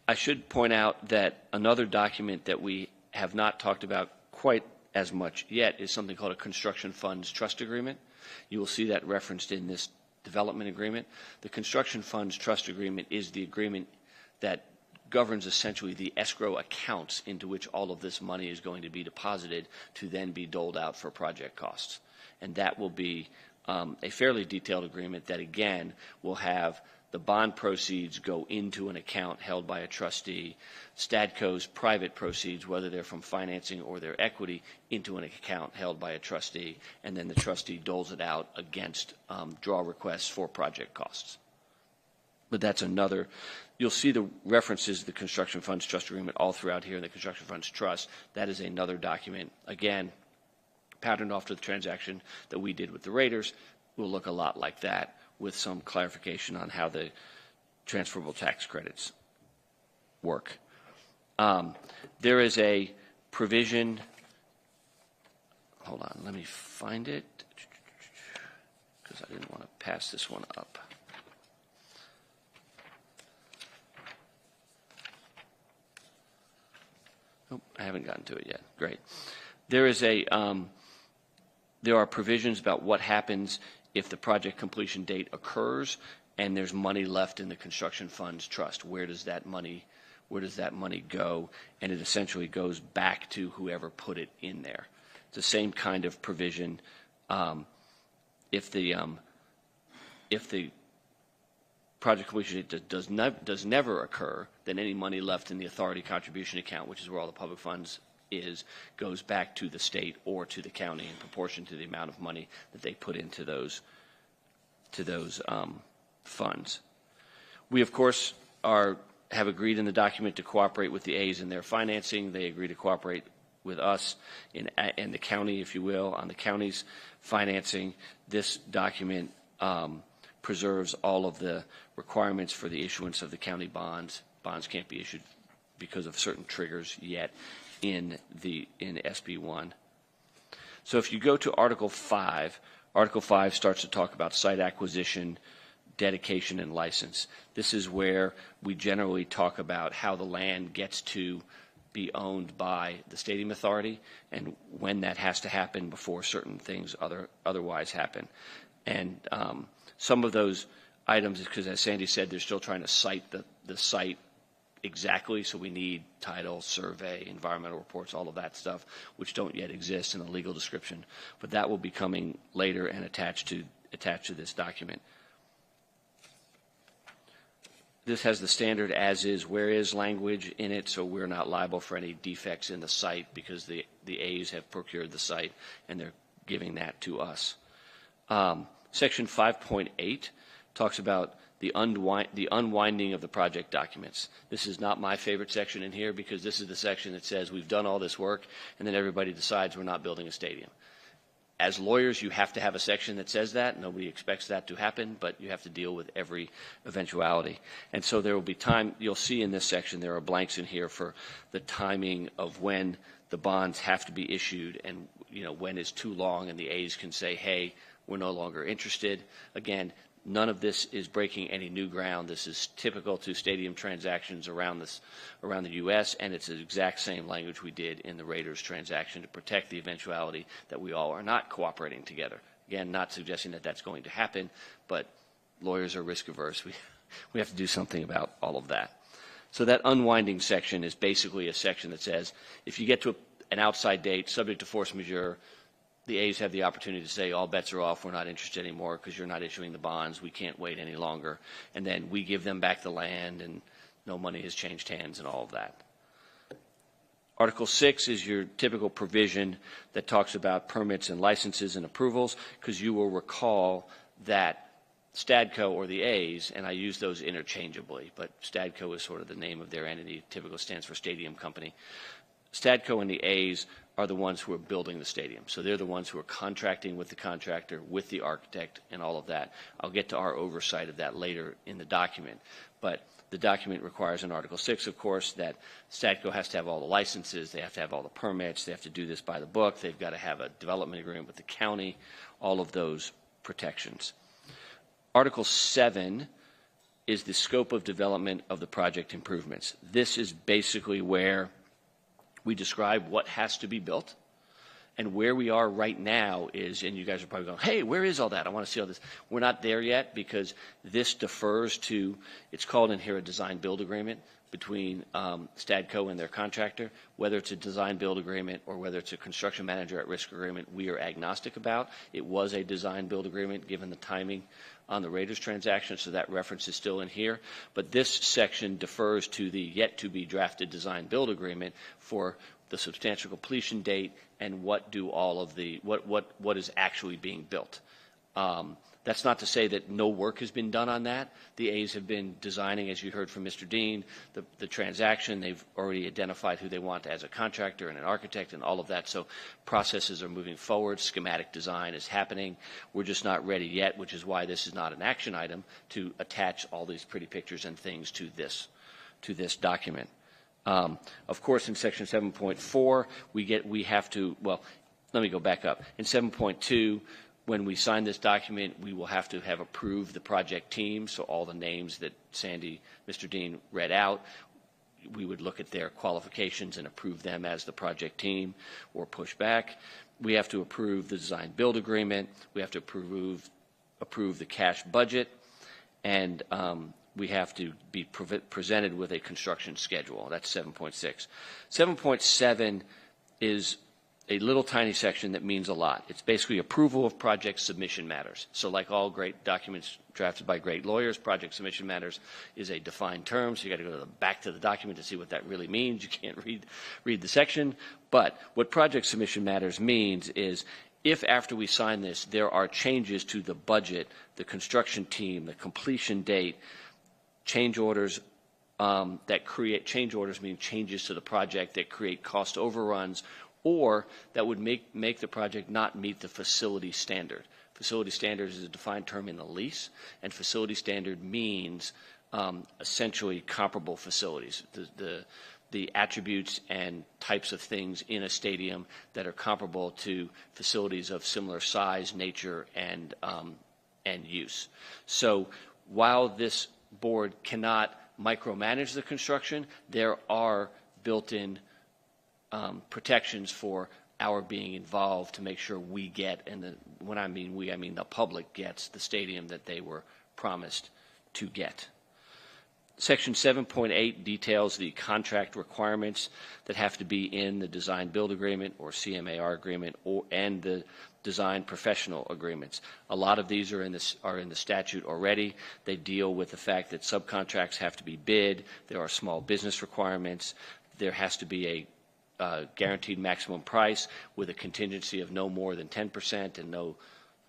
I should point out that another document that we have not talked about quite as much yet is something called a construction funds trust agreement. You will see that referenced in this development agreement. The construction funds trust agreement is the agreement that governs essentially the escrow accounts into which all of this money is going to be deposited to then be doled out for project costs. And that will be a fairly detailed agreement that, again, will have the bond proceeds go into an account held by a trustee, Stadco's private proceeds, whether they're from financing or their equity, into an account held by a trustee, and then the trustee doles it out against draw requests for project costs. But that's another, you'll see the references to the Construction Funds Trust Agreement all throughout here in the Construction Funds Trust. That is another document, again, patterned off to the transaction that we did with the Raiders. Will look a lot like that, with some clarification on how the transferable tax credits work. There is a provision, hold on, let me find it, because I didn't want to pass this one up. Oh, I haven't gotten to it yet. Great. There is there are provisions about what happens if the project completion date occurs and there's money left in the construction funds trust. Where does that money go? And it essentially goes back to whoever put it in there. It's the same kind of provision. If the project completion date does never occur, then any money left in the authority contribution account, which is where all the public funds goes back to the state or to the county in proportion to the amount of money that they put into those funds. We, of course, have agreed in the document to cooperate with the A's in their financing. They agree to cooperate with us in the county, if you will, on the county's financing. This document preserves all of the requirements for the issuance of the county bonds. Bonds can't be issued because of certain triggers yet in SB1. So if you go to Article 5, Article 5 starts to talk about site acquisition, dedication, and license. This is where we generally talk about how the land gets to be owned by the stadium authority and when that has to happen before certain things otherwise happen. And some of those items, because as Sandy said, they're still trying to cite the site exactly, so we need title, survey, environmental reports, all of that stuff, which don't yet exist in the legal description. But that will be coming later and attached to this document. This has the standard as is, where is language in it, so we're not liable for any defects in the site because the A's have procured the site and they're giving that to us. Section 5.8 talks about the unwinding of the project documents. This is not my favorite section in here because this is the section that says we've done all this work and then everybody decides we're not building a stadium. As lawyers, you have to have a section that says that. Nobody expects that to happen, but you have to deal with every eventuality. And so there will be time, you'll see in this section, there are blanks in here for the timing of when the bonds have to be issued and, when is too long and the A's can say, hey, we're no longer interested. Again, none of this is breaking any new ground. This is typical to stadium transactions around the U.S., and it's the exact same language we did in the Raiders transaction to protect the eventuality that we all are not cooperating together. Again, not suggesting that that's going to happen, but lawyers are risk averse. We have to do something about all of that. So that unwinding section is basically a section that says if you get to an outside date subject to force majeure, the A's have the opportunity to say all bets are off, we're not interested anymore because you're not issuing the bonds, we can't wait any longer. And then we give them back the land and no money has changed hands and all of that. Article 6 is your typical provision that talks about permits and licenses and approvals, because you will recall that Stadco or the A's, and I use those interchangeably, but Stadco is sort of the name of their entity, typical stands for stadium company. Stadco and the A's are the ones who are building the stadium. So they're the ones who are contracting with the contractor, with the architect, and all of that. I'll get to our oversight of that later in the document. But the document requires in Article 6, of course, that Stadco has to have all the licenses, they have to have all the permits, they have to do this by the book, they've got to have a development agreement with the county, all of those protections. Article 7 is the scope of development of the project improvements. This is basically where we describe what has to be built, and where we are right now is, and you guys are probably going, hey, where is all that? I want to see all this. We're not there yet because this defers to, it's called in here a design-build agreement between Stadco and their contractor. Whether it's a design-build agreement or whether it's a construction manager at risk agreement, we are agnostic about. It was a design-build agreement given the timing on the Raiders transaction, so that reference is still in here. But this section defers to the yet-to-be-drafted design-build agreement for the substantial completion date and what do all of the what is actually being built. That's not to say that no work has been done on that. The A's have been designing, as you heard from Mr. Dean, the transaction. They've already identified who they want as a contractor and an architect and all of that. So processes are moving forward. Schematic design is happening. We're just not ready yet, which is why this is not an action item to attach all these pretty pictures and things to this document. Of course, in Section 7.4, we have to, well, let me go back up. In 7.2, when we sign this document, we will have to have approved the project team, so all the names that Mr. Dean read out, we would look at their qualifications and approve them as the project team or push back. We have to approve the design-build agreement. We have to approve the cash budget, and we have to be presented with a construction schedule. That's 7.6. 7.7 is a little tiny section that means a lot. It's basically approval of project submission matters. So like all great documents drafted by great lawyers, project submission matters is a defined term, so you got to go back to the document to see what that really means. You can't read the section. But what project submission matters means is if after we sign this there are changes to the budget, the construction team, the completion date, change orders that create change orders mean changes to the project that create cost overruns, or that would make the project not meet the facility standard. Facility standard is a defined term in the lease, and facility standard means essentially comparable facilities, the attributes and types of things in a stadium that are comparable to facilities of similar size, nature, and use. So while this board cannot micromanage the construction, there are built-in protections for our being involved to make sure we get, and when I mean we, I mean the public gets the stadium that they were promised to get. Section 7.8 details the contract requirements that have to be in the design-build agreement or CMAR agreement and the design professional agreements. A lot of these are in the statute already. They deal with the fact that subcontracts have to be bid. There are small business requirements. There has to be a guaranteed maximum price with a contingency of no more than 10%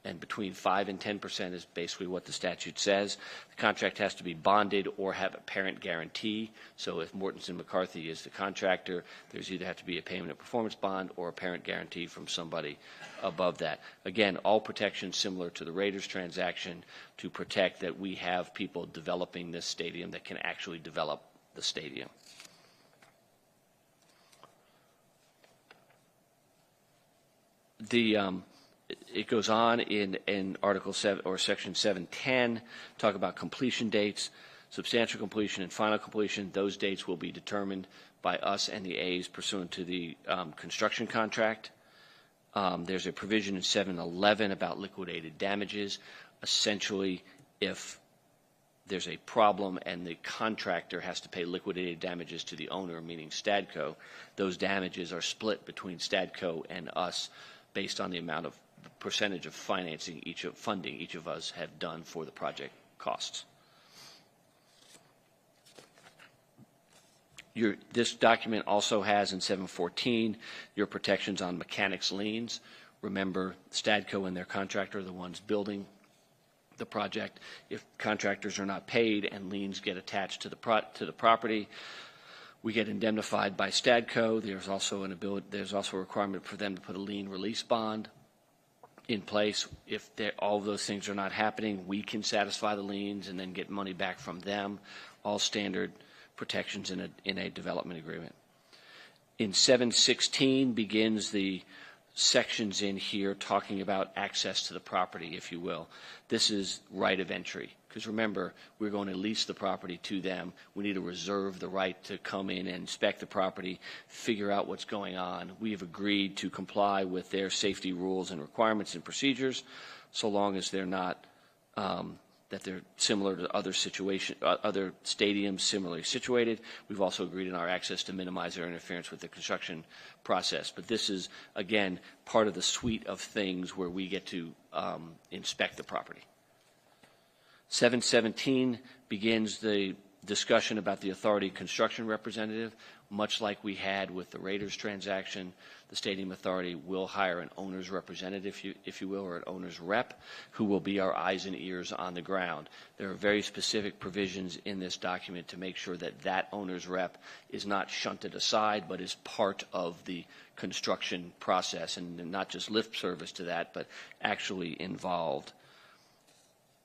and between 5 and 10% is basically what the statute says. The contract has to be bonded or have a parent guarantee. So if Mortenson McCarthy is the contractor, there's either have to be a payment and performance bond or a parent guarantee from somebody above that. Again, all protections similar to the Raiders transaction to protect that we have people developing this stadium that can actually develop the stadium. It goes on in Article 7 or Section 710, talk about completion dates, substantial completion and final completion. Those dates will be determined by us and the A's pursuant to the construction contract. There's a provision in 711 about liquidated damages. Essentially, if there's a problem and the contractor has to pay liquidated damages to the owner, meaning Stadco, those damages are split between Stadco and us based on the amount of percentage of financing funding each of us have done for the project costs. This document also has in 714 your protections on mechanics liens. Remember, Stadco and their contractor are the ones building the project. If contractors are not paid and liens get attached to the property, we get indemnified by Stadco. There's also a requirement for them to put a lien release bond in place. If all of those things are not happening, we can satisfy the liens and then get money back from them. All standard protections in a development agreement. In 716 begins the sections in here talking about access to the property, if you will. This is right of entry, because remember, we're going to lease the property to them. We need to reserve the right to come in and inspect the property, figure out what's going on. We have agreed to comply with their safety rules and requirements and procedures, so long as they're not that they're similar to other stadiums similarly situated. We've also agreed in our access to minimize their interference with the construction process. But this is, again, part of the suite of things where we get to inspect the property. 717 begins the discussion about the authority construction representative. Much like we had with the Raiders transaction, the Stadium Authority will hire an owner's representative, if you will, or an owner's rep, who will be our eyes and ears on the ground. There are very specific provisions in this document to make sure that that owner's rep is not shunted aside, but is part of the construction process, and not just lip service to that, but actually involved.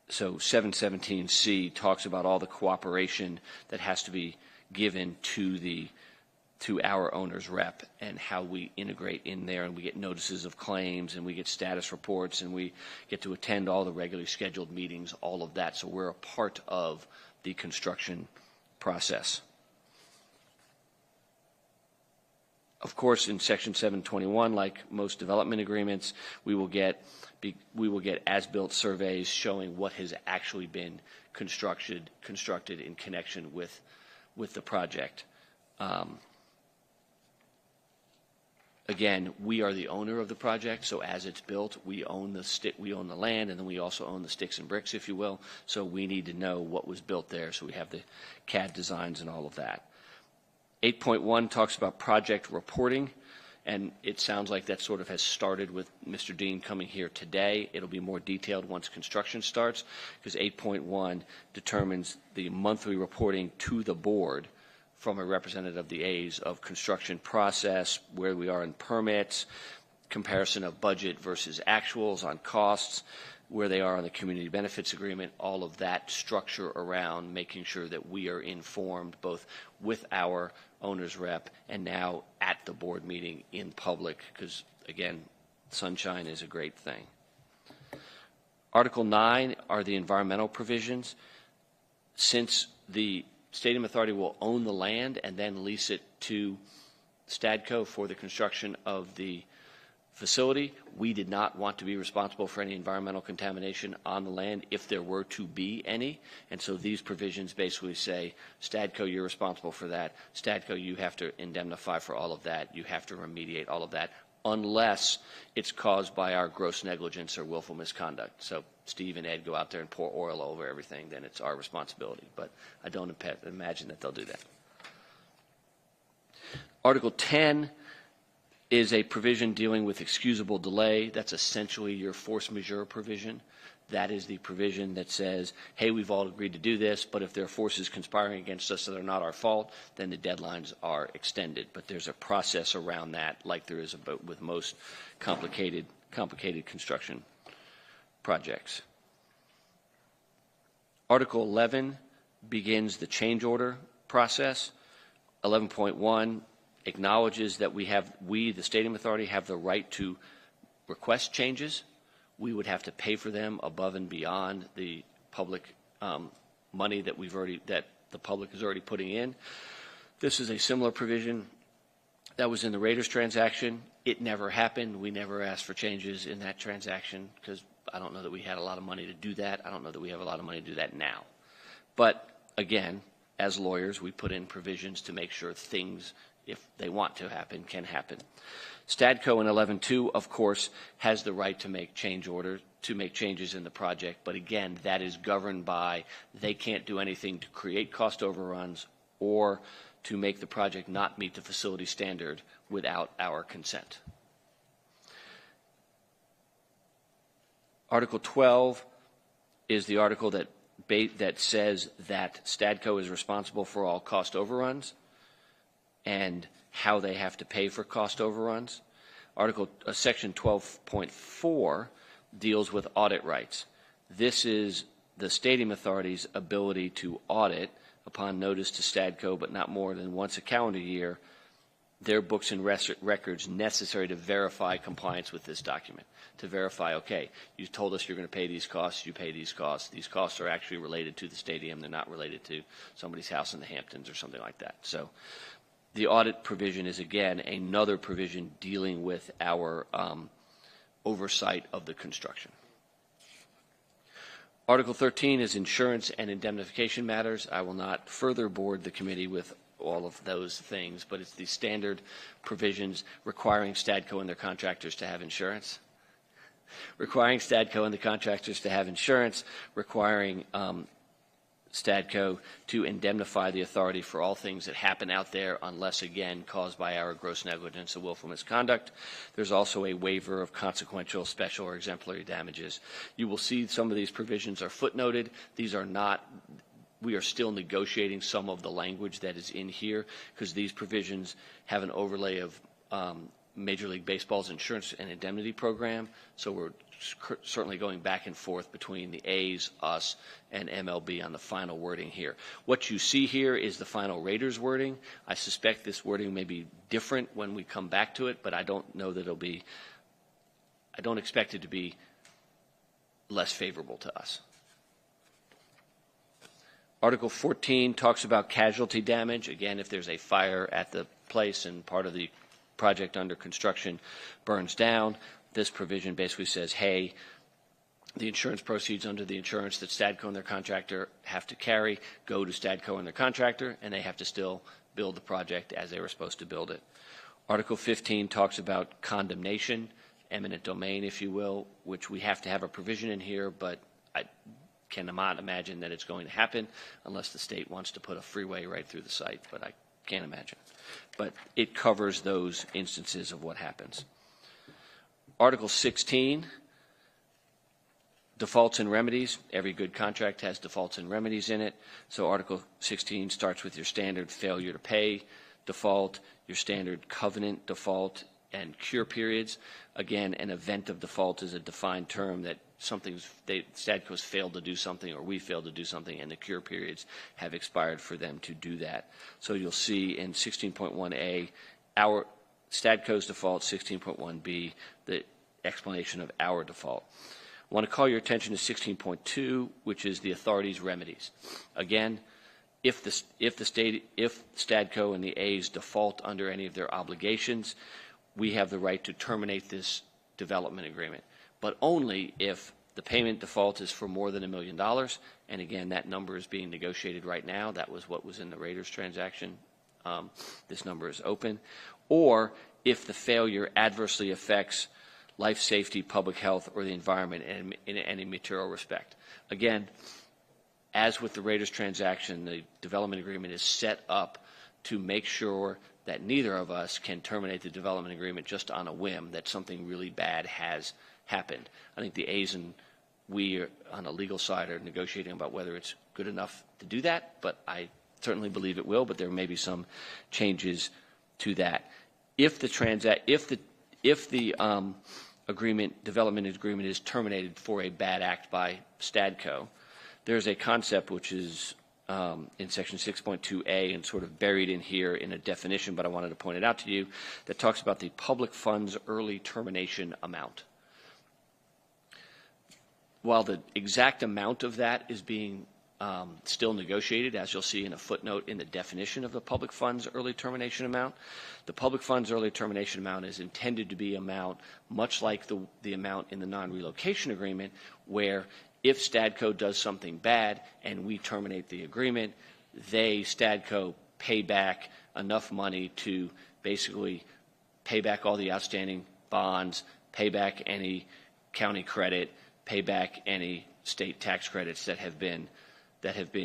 So 717C talks about all the cooperation that has to be given to our owner's rep and how we integrate in there, and we get notices of claims and we get status reports and we get to attend all the regularly scheduled meetings, all of that. So we're a part of the construction process. Of course, in Section 721, like most development agreements, we will get as-built surveys showing what has actually been constructed in connection with the project. Again, we are the owner of the project, so as it's built, we own the land, and then we also own the sticks and bricks, if you will. So we need to know what was built there, so we have the CAD designs and all of that. 8.1 talks about project reporting, and it sounds like that sort of has started with Mr. Dean coming here today. It'll be more detailed once construction starts, because 8.1 determines the monthly reporting to the board from a representative of the A's of construction process, where we are in permits, comparison of budget versus actuals on costs, where they are on the community benefits agreement, all of that structure around making sure that we are informed both with our owner's rep and now at the board meeting in public, because, again, sunshine is a great thing. Article 9 are the environmental provisions. Since the Stadium Authority will own the land and then lease it to Stadco for the construction of the facility, we did not want to be responsible for any environmental contamination on the land if there were to be any. And so these provisions basically say, Stadco, you're responsible for that. Stadco, you have to indemnify for all of that. You have to remediate all of that, unless it's caused by our gross negligence or willful misconduct. So Steve and Ed go out there and pour oil over everything, then it's our responsibility. But I don't imagine that they'll do that. Article 10 is a provision dealing with excusable delay. That's essentially your force majeure provision. That is the provision that says, hey, we've all agreed to do this, but if there are forces conspiring against us that are not our fault, then the deadlines are extended. But there's a process around that, like there is with most complicated construction projects. Article 11 begins the change order process. 11.1 acknowledges that we, the Stadium Authority, have the right to request changes. We would have to pay for them above and beyond the public money that the public is already putting in. This is a similar provision that was in the Raiders transaction. It never happened. We never asked for changes in that transaction because I don't know that we had a lot of money to do that. I don't know that we have a lot of money to do that now. But again, as lawyers, we put in provisions to make sure things, if they want to happen, can happen. Stadco in 11.2, of course, has the right to make changes in the project, but again, that is governed by they can't do anything to create cost overruns or to make the project not meet the facility standard without our consent. Article 12 is the article that says that Stadco is responsible for all cost overruns and how they have to pay for cost overruns. Section 12.4 deals with audit rights. This is the Stadium Authority's ability to audit upon notice to Stadco, but not more than once a calendar year, their books and records necessary to verify compliance with this document, to verify, okay, you told us you're going to pay these costs, you pay these costs. These costs are actually related to the stadium. They're not related to somebody's house in the Hamptons or something like that. So the audit provision is, again, another provision dealing with our oversight of the construction. Article 13 is insurance and indemnification matters. I will not further board the committee with all of those things, but it's the standard provisions requiring Stadco and their contractors to have insurance, requiring Stadco and the contractors to have insurance, requiring Stadco to indemnify the authority for all things that happen out there unless, again, caused by our gross negligence or willful misconduct. There's also a waiver of consequential, special, or exemplary damages. You will see some of these provisions are footnoted. These are not. We are still negotiating some of the language that is in here because these provisions have an overlay of Major League Baseball's insurance and indemnity program. So we're certainly going back and forth between the A's, us, and MLB on the final wording here. What you see here is the final Raiders wording. I suspect this wording may be different when we come back to it, but I don't know that it'll be, I don't expect it to be less favorable to us. Article 14 talks about casualty damage. Again, if there's a fire at the place and part of the project under construction burns down, this provision basically says, hey, the insurance proceeds under the insurance that Stadco and their contractor have to carry go to Stadco and their contractor, and they have to still build the project as they were supposed to build it. Article 15 talks about condemnation, eminent domain, if you will, which we have to have a provision in here, but I cannot imagine that it's going to happen unless the state wants to put a freeway right through the site, but I can't imagine. But it covers those instances of what happens. Article 16, defaults and remedies. Every good contract has defaults and remedies in it. So Article 16 starts with your standard failure to pay default, your standard covenant default, and cure periods. Again, an event of default is a defined term that Stadco's failed to do something or we failed to do something, and the cure periods have expired for them to do that. So you'll see in 16.1A, our Stadco's default, 16.1B, the explanation of our default. I want to call your attention to 16.2, which is the authority's remedies. Again, if Stadco and the A's default under any of their obligations, we have the right to terminate this development agreement, but only if the payment default is for more than $1 million. And again, that number is being negotiated right now. That was what was in the Raiders transaction. This number is open. Or if the failure adversely affects life safety, public health, or the environment in any material respect. Again, as with the Raiders transaction, the development agreement is set up to make sure that neither of us can terminate the development agreement just on a whim that something really bad has happened. I think the A's and we are, on the legal side, are negotiating about whether it's good enough to do that, but I certainly believe it will, but there may be some changes to that. If the development agreement is terminated for a bad act by Stadco, there's a concept which is in section 6.2a and sort of buried in here in a definition, but I wanted to point it out to you, that talks about the public funds early termination amount. While the exact amount of that is being still negotiated, as you'll see in a footnote in the definition of the public funds early termination amount, the public funds early termination amount is intended to be amount much like the amount in the non-relocation agreement, where if Stadco does something bad and we terminate the agreement, Stadco, pay back enough money to basically pay back all the outstanding bonds, pay back any county credit, pay back any state tax credits that have been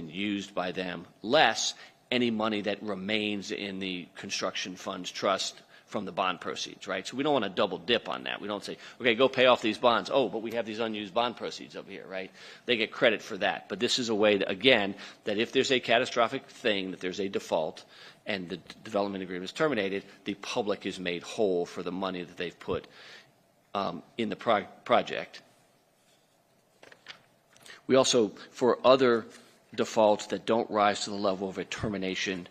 used by them, less any money that remains in the construction funds trust from the bond proceeds, right? So we don't want to double dip on that. We don't say, okay, go pay off these bonds. Oh, but we have these unused bond proceeds over here, right? They get credit for that. But this is a way that, again, that if there's a catastrophic thing, that there's a default, and the development agreement is terminated, the public is made whole for the money that they've put in the project. We also, for other defaults that don't rise to the level of a termination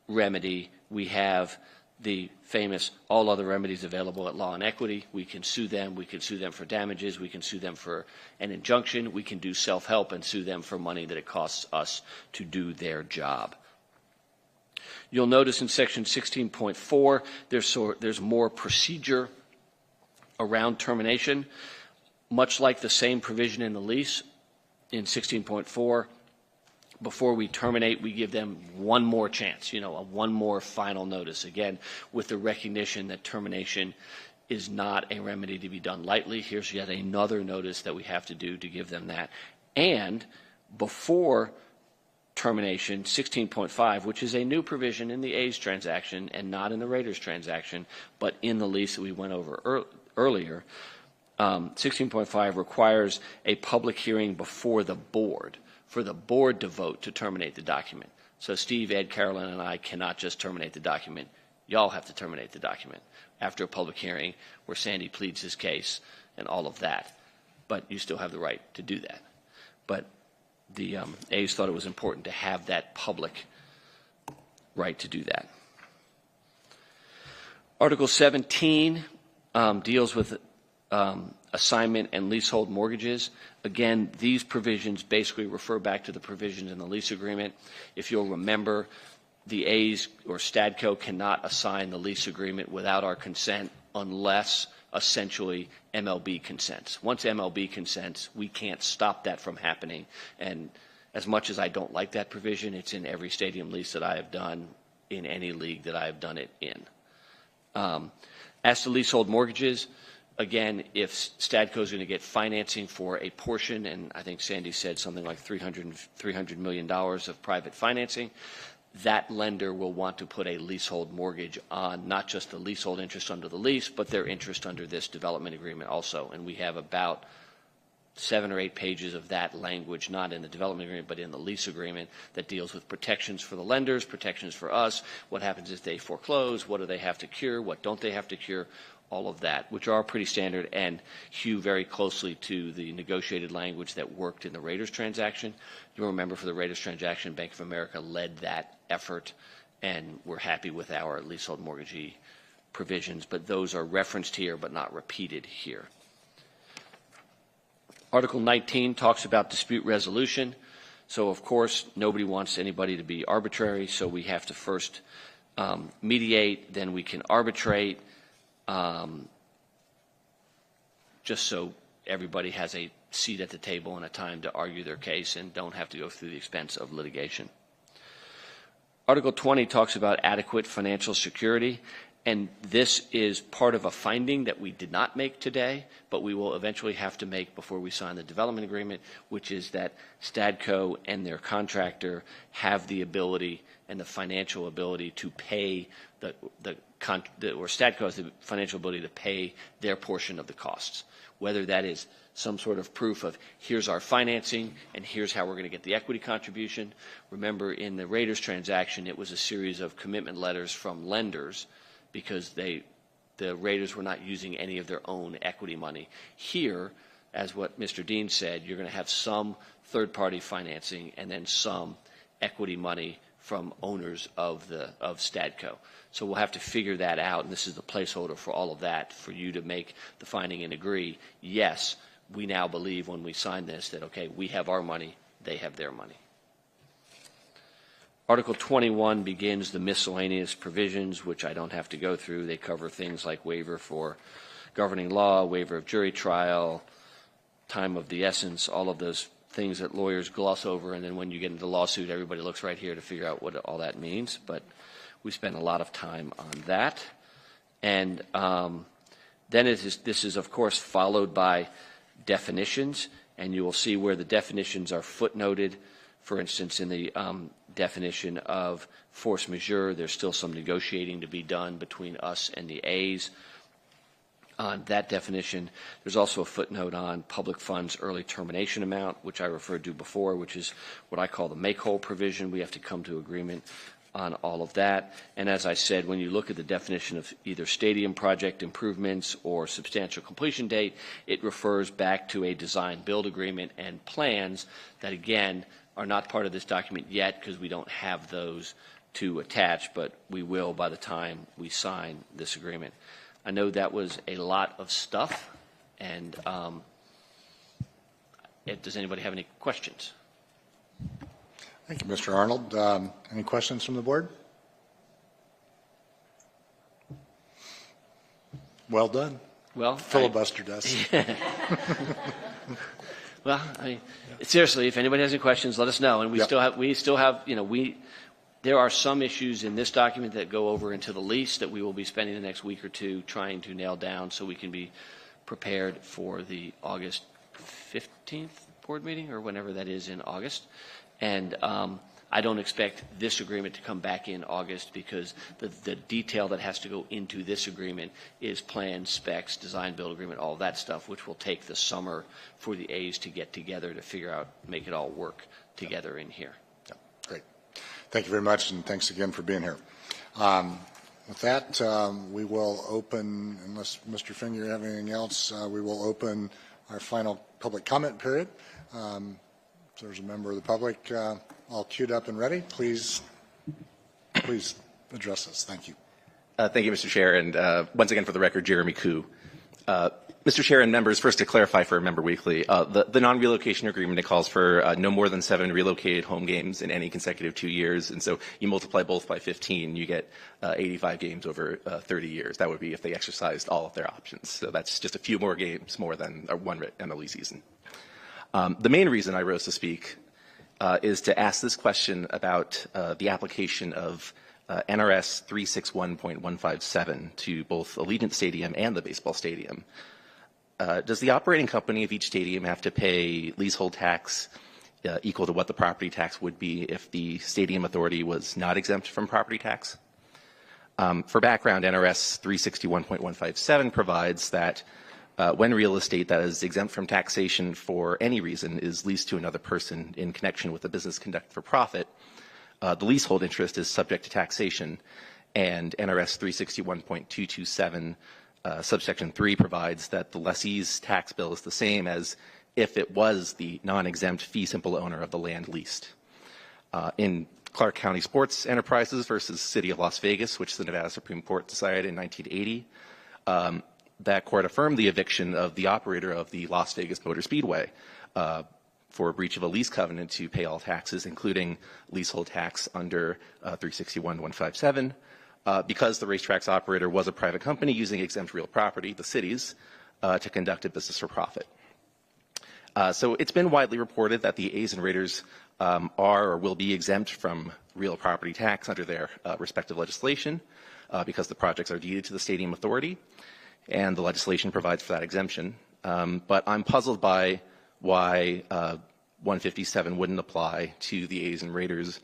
remedy, we have the famous all other remedies available at law and equity. We can sue them. We can sue them for damages. We can sue them for an injunction. We can do self-help and sue them for money that it costs us to do their job. You'll notice in section 16.4, there's more procedure around termination, much like the same provision in the lease. In 16.4, before we terminate, we give them one more chance, one more final notice, again, with the recognition that termination is not a remedy to be done lightly. Here's yet another notice that we have to do to give them that. And before termination, 16.5, which is a new provision in the A's transaction and not in the Raiders transaction, but in the lease that we went over earlier, 16.5 requires a public hearing before the board, for the board to vote to terminate the document. So Steve, Ed, Carolyn, and I cannot just terminate the document. Y'all have to terminate the document after a public hearing where Sandy pleads his case and all of that. But you still have the right to do that. But the A's thought it was important to have that public right to do that. Article 17 deals with assignment and leasehold mortgages. Again, these provisions basically refer back to the provisions in the lease agreement. If you'll remember, the A's or Stadco cannot assign the lease agreement without our consent unless essentially MLB consents. Once MLB consents, we can't stop that from happening. And as much as I don't like that provision, it's in every stadium lease that I have done in any league that I have done it in. As to leasehold mortgages, again, if Stadco is going to get financing for a portion, and I think Sandy said something like $300 million of private financing, that lender will want to put a leasehold mortgage on not just the leasehold interest under the lease, but their interest under this development agreement also. And we have about 7 or 8 pages of that language, not in the development agreement, but in the lease agreement, that deals with protections for the lenders, protections for us, what happens if they foreclose, what do they have to cure, what don't they have to cure, all of that, which are pretty standard and hew very closely to the negotiated language that worked in the Raiders transaction. You'll remember for the Raiders transaction, Bank of America led that effort, and we're happy with our leasehold mortgagee provisions, but those are referenced here but not repeated here. Article 19 talks about dispute resolution. So, of course, nobody wants anybody to be arbitrary, so we have to first mediate, then we can arbitrate, just so everybody has a seat at the table and a time to argue their case and don't have to go through the expense of litigation. Article 20 talks about adequate financial security, And this is part of a finding that we did not make today, but we will eventually have to make before we sign the development agreement, which is that Stadco and their contractor have the ability and the financial ability to pay or Stadco has the financial ability to pay their portion of the costs, whether that is some sort of proof of here's our financing and here's how we're going to get the equity contribution. Remember, in the Raiders transaction, it was a series of commitment letters from lenders because the Raiders were not using any of their own equity money. Here, as what Mr. Dean said, you're going to have some third-party financing and then some equity money from owners of Stadco. So we'll have to figure that out, and this is the placeholder for all of that, for you to make the finding and agree, yes, we now believe when we sign this that, okay, we have our money, they have their money. Article 21 begins the miscellaneous provisions, which I don't have to go through. They cover things like waiver for governing law, waiver of jury trial, time of the essence, all of those things that lawyers gloss over, and then when you get into the lawsuit, everybody looks right here to figure out what all that means. But we spend a lot of time on that. And then this is, of course, followed by definitions, and you will see where the definitions are footnoted. For instance, in the definition of force majeure, there's still some negotiating to be done between us and the A's on that definition. There's also a footnote on public funds early termination amount, which I referred to before, which is what I call the make-whole provision. We have to come to agreement on all of that. And as I said, when you look at the definition of either stadium project improvements or substantial completion date, it refers back to a design-build agreement and plans that, again, are not part of this document yet because we don't have those to attach, but we will by the time we sign this agreement. I know that was a lot of stuff, and does anybody have any questions?
Thank you, Mr. Arnold. Any questions from the board? Well done.
Well,
filibustered us.
Well, I mean, seriously, if anybody has any questions, let us know. And we still have, you know, there are some issues in this document that go over into the lease that we will be spending the next week or two trying to nail down so we can be prepared for the August 15th board meeting or whenever that is in August. And I don't expect this agreement to come back in August because the detail that has to go into this agreement is plans, specs, design, build agreement, all that stuff, which will take the summer for the A's to get together to figure out, make it all work together in here.
Yeah, great. Thank you very much, and thanks again for being here. With that, we will open, unless Mr. Finger, you have anything else, we will open our final public comment period. If there's a member of the public all queued up and ready, please address us. Thank you.
Thank you, Mr. Chair. And once again, for the record, Jeremy Koo. Mr. Chair and members, first to clarify for Member Weekly, the non-relocation agreement, it calls for no more than 7 relocated home games in any consecutive 2 years. And so you multiply both by 15, you get 85 games over 30 years. That would be if they exercised all of their options. So that's just a few more games more than one MLE season. The main reason I rose to speak is to ask this question about the application of NRS 361.157 to both Allegiant Stadium and the baseball stadium. Does the operating company of each stadium have to pay leasehold tax equal to what the property tax would be if the stadium authority was not exempt from property tax? For background, NRS 361.157 provides that when real estate that is exempt from taxation for any reason is leased to another person in connection with a business conducted for profit, the leasehold interest is subject to taxation, and NRS 361.227 subsection 3 provides that the lessee's tax bill is the same as if it was the non-exempt fee simple owner of the land leased. In Clark County Sports Enterprises versus City of Las Vegas, which the Nevada Supreme Court decided in 1980, that court affirmed the eviction of the operator of the Las Vegas Motor Speedway for a breach of a lease covenant to pay all taxes, including leasehold tax under 361.157, because the racetrack's operator was a private company using exempt real property, the city's, to conduct a business for profit. So it's been widely reported that the A's and Raiders are or will be exempt from real property tax under their respective legislation because the projects are deeded to the Stadium Authority, and the legislation provides for that exemption. But I'm puzzled by why 157 wouldn't apply to the A's and Raiders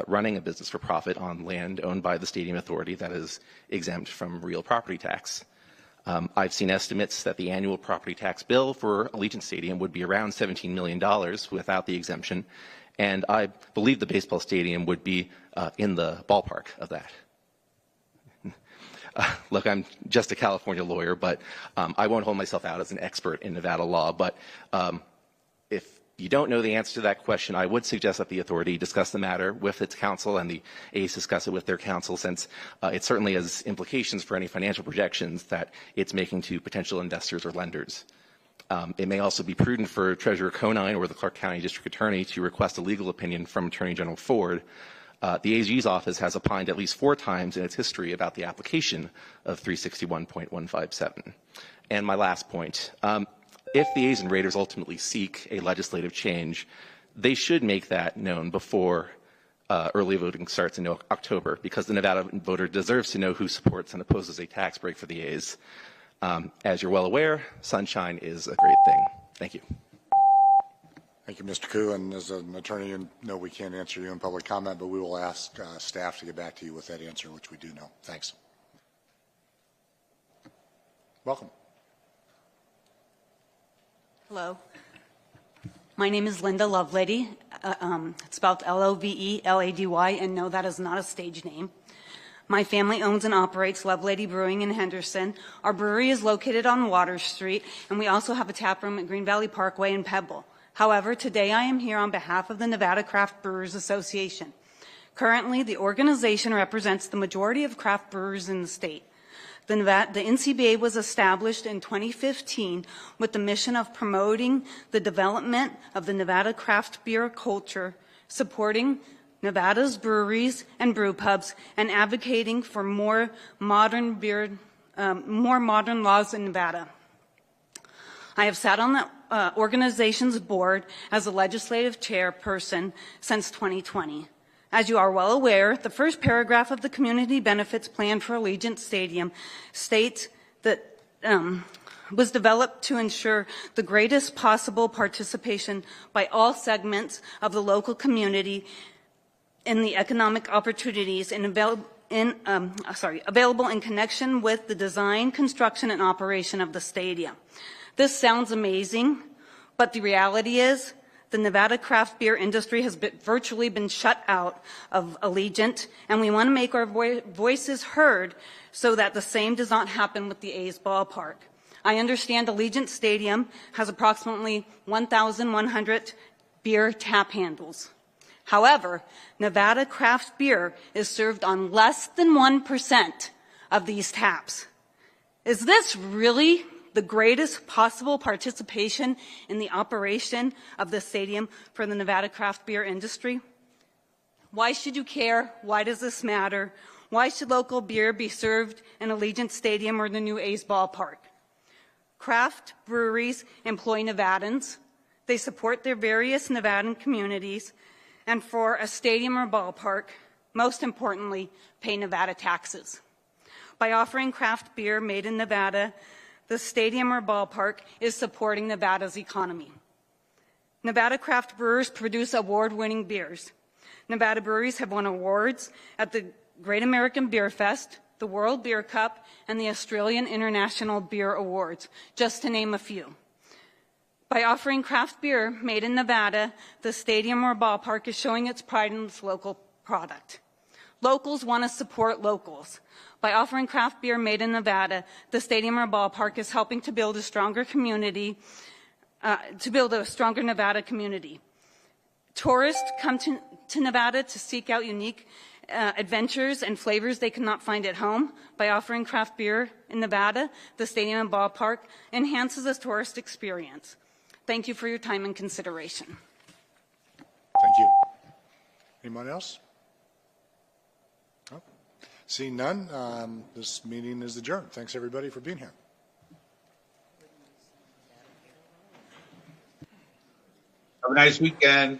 running a business for profit on land owned by the Stadium Authority that is exempt from real property tax. I've seen estimates that the annual property tax bill for Allegiant Stadium would be around $17 million without the exemption, and I believe the baseball stadium would be in the ballpark of that. Look, I'm just a California lawyer, but I won't hold myself out as an expert in Nevada law. But if you don't know the answer to that question, I would suggest that the authority discuss the matter with its counsel and the A's discuss it with their counsel, since it certainly has implications for any financial projections that it's making to potential investors or lenders. It may also be prudent for Treasurer Conine or the Clark County District Attorney to request a legal opinion from Attorney General Ford. The AG's office has opined at least 4 times in its history about the application of 361.157. And my last point, if the A's and Raiders ultimately seek a legislative change, they should make that known before early voting starts in October, because the Nevada voter deserves to know who supports and opposes a tax break for the A's. As you're well aware, sunshine is a great thing. Thank you.
Thank you, Mr. Koo. And as an attorney, you know we can't answer you in public comment, but we will ask staff to get back to you with that answer, which we do know. Thanks. Welcome.
Hello. My name is Linda Lovelady. It's spelled Lovelady, and no, that is not a stage name. My family owns and operates Lovelady Brewing in Henderson. Our brewery is located on Water Street, and we also have a tap room at Green Valley Parkway in Pebble. However, today I am here on behalf of the Nevada Craft Brewers Association. Currently, the organization represents the majority of craft brewers in the state. The NCBA was established in 2015 with the mission of promoting the development of the Nevada craft beer culture, supporting Nevada's breweries and brew pubs, and advocating for more modern laws in Nevada. I have sat on the organization's board as a legislative chairperson since 2020. As you are well aware, the first paragraph of the Community Benefits Plan for Allegiant Stadium states that was developed to ensure the greatest possible participation by all segments of the local community in the economic opportunities available in connection with the design, construction, and operation of the stadium. This sounds amazing, but the reality is the Nevada craft beer industry has virtually been shut out of Allegiant, and we want to make our voices heard so that the same does not happen with the A's ballpark. I understand Allegiant Stadium has approximately 1,100 beer tap handles. However, Nevada craft beer is served on less than 1% of these taps. Is this really the greatest possible participation in the operation of the stadium for the Nevada craft beer industry? Why should you care? Why does this matter? Why should local beer be served in Allegiant Stadium or the new A's ballpark? Craft breweries employ Nevadans. They support their various Nevadan communities, and for a stadium or ballpark, most importantly, pay Nevada taxes. By offering craft beer made in Nevada, the stadium or ballpark is supporting Nevada's economy. Nevada craft brewers produce award-winning beers. Nevada breweries have won awards at the Great American Beer Fest, the World Beer Cup, and the Australian International Beer Awards, just to name a few. By offering craft beer made in Nevada, the stadium or ballpark is showing its pride in its local product. Locals want to support locals. By offering craft beer made in Nevada, the stadium or ballpark is helping to build a stronger community, Nevada community. Tourists come to Nevada to seek out unique adventures and flavors they cannot find at home. By offering craft beer in Nevada, the stadium and ballpark enhances the tourist experience. Thank you for your time and consideration.
Thank you. Anyone else? Seeing none, this meeting is adjourned. Thanks, everybody, for being here.
Have a nice weekend.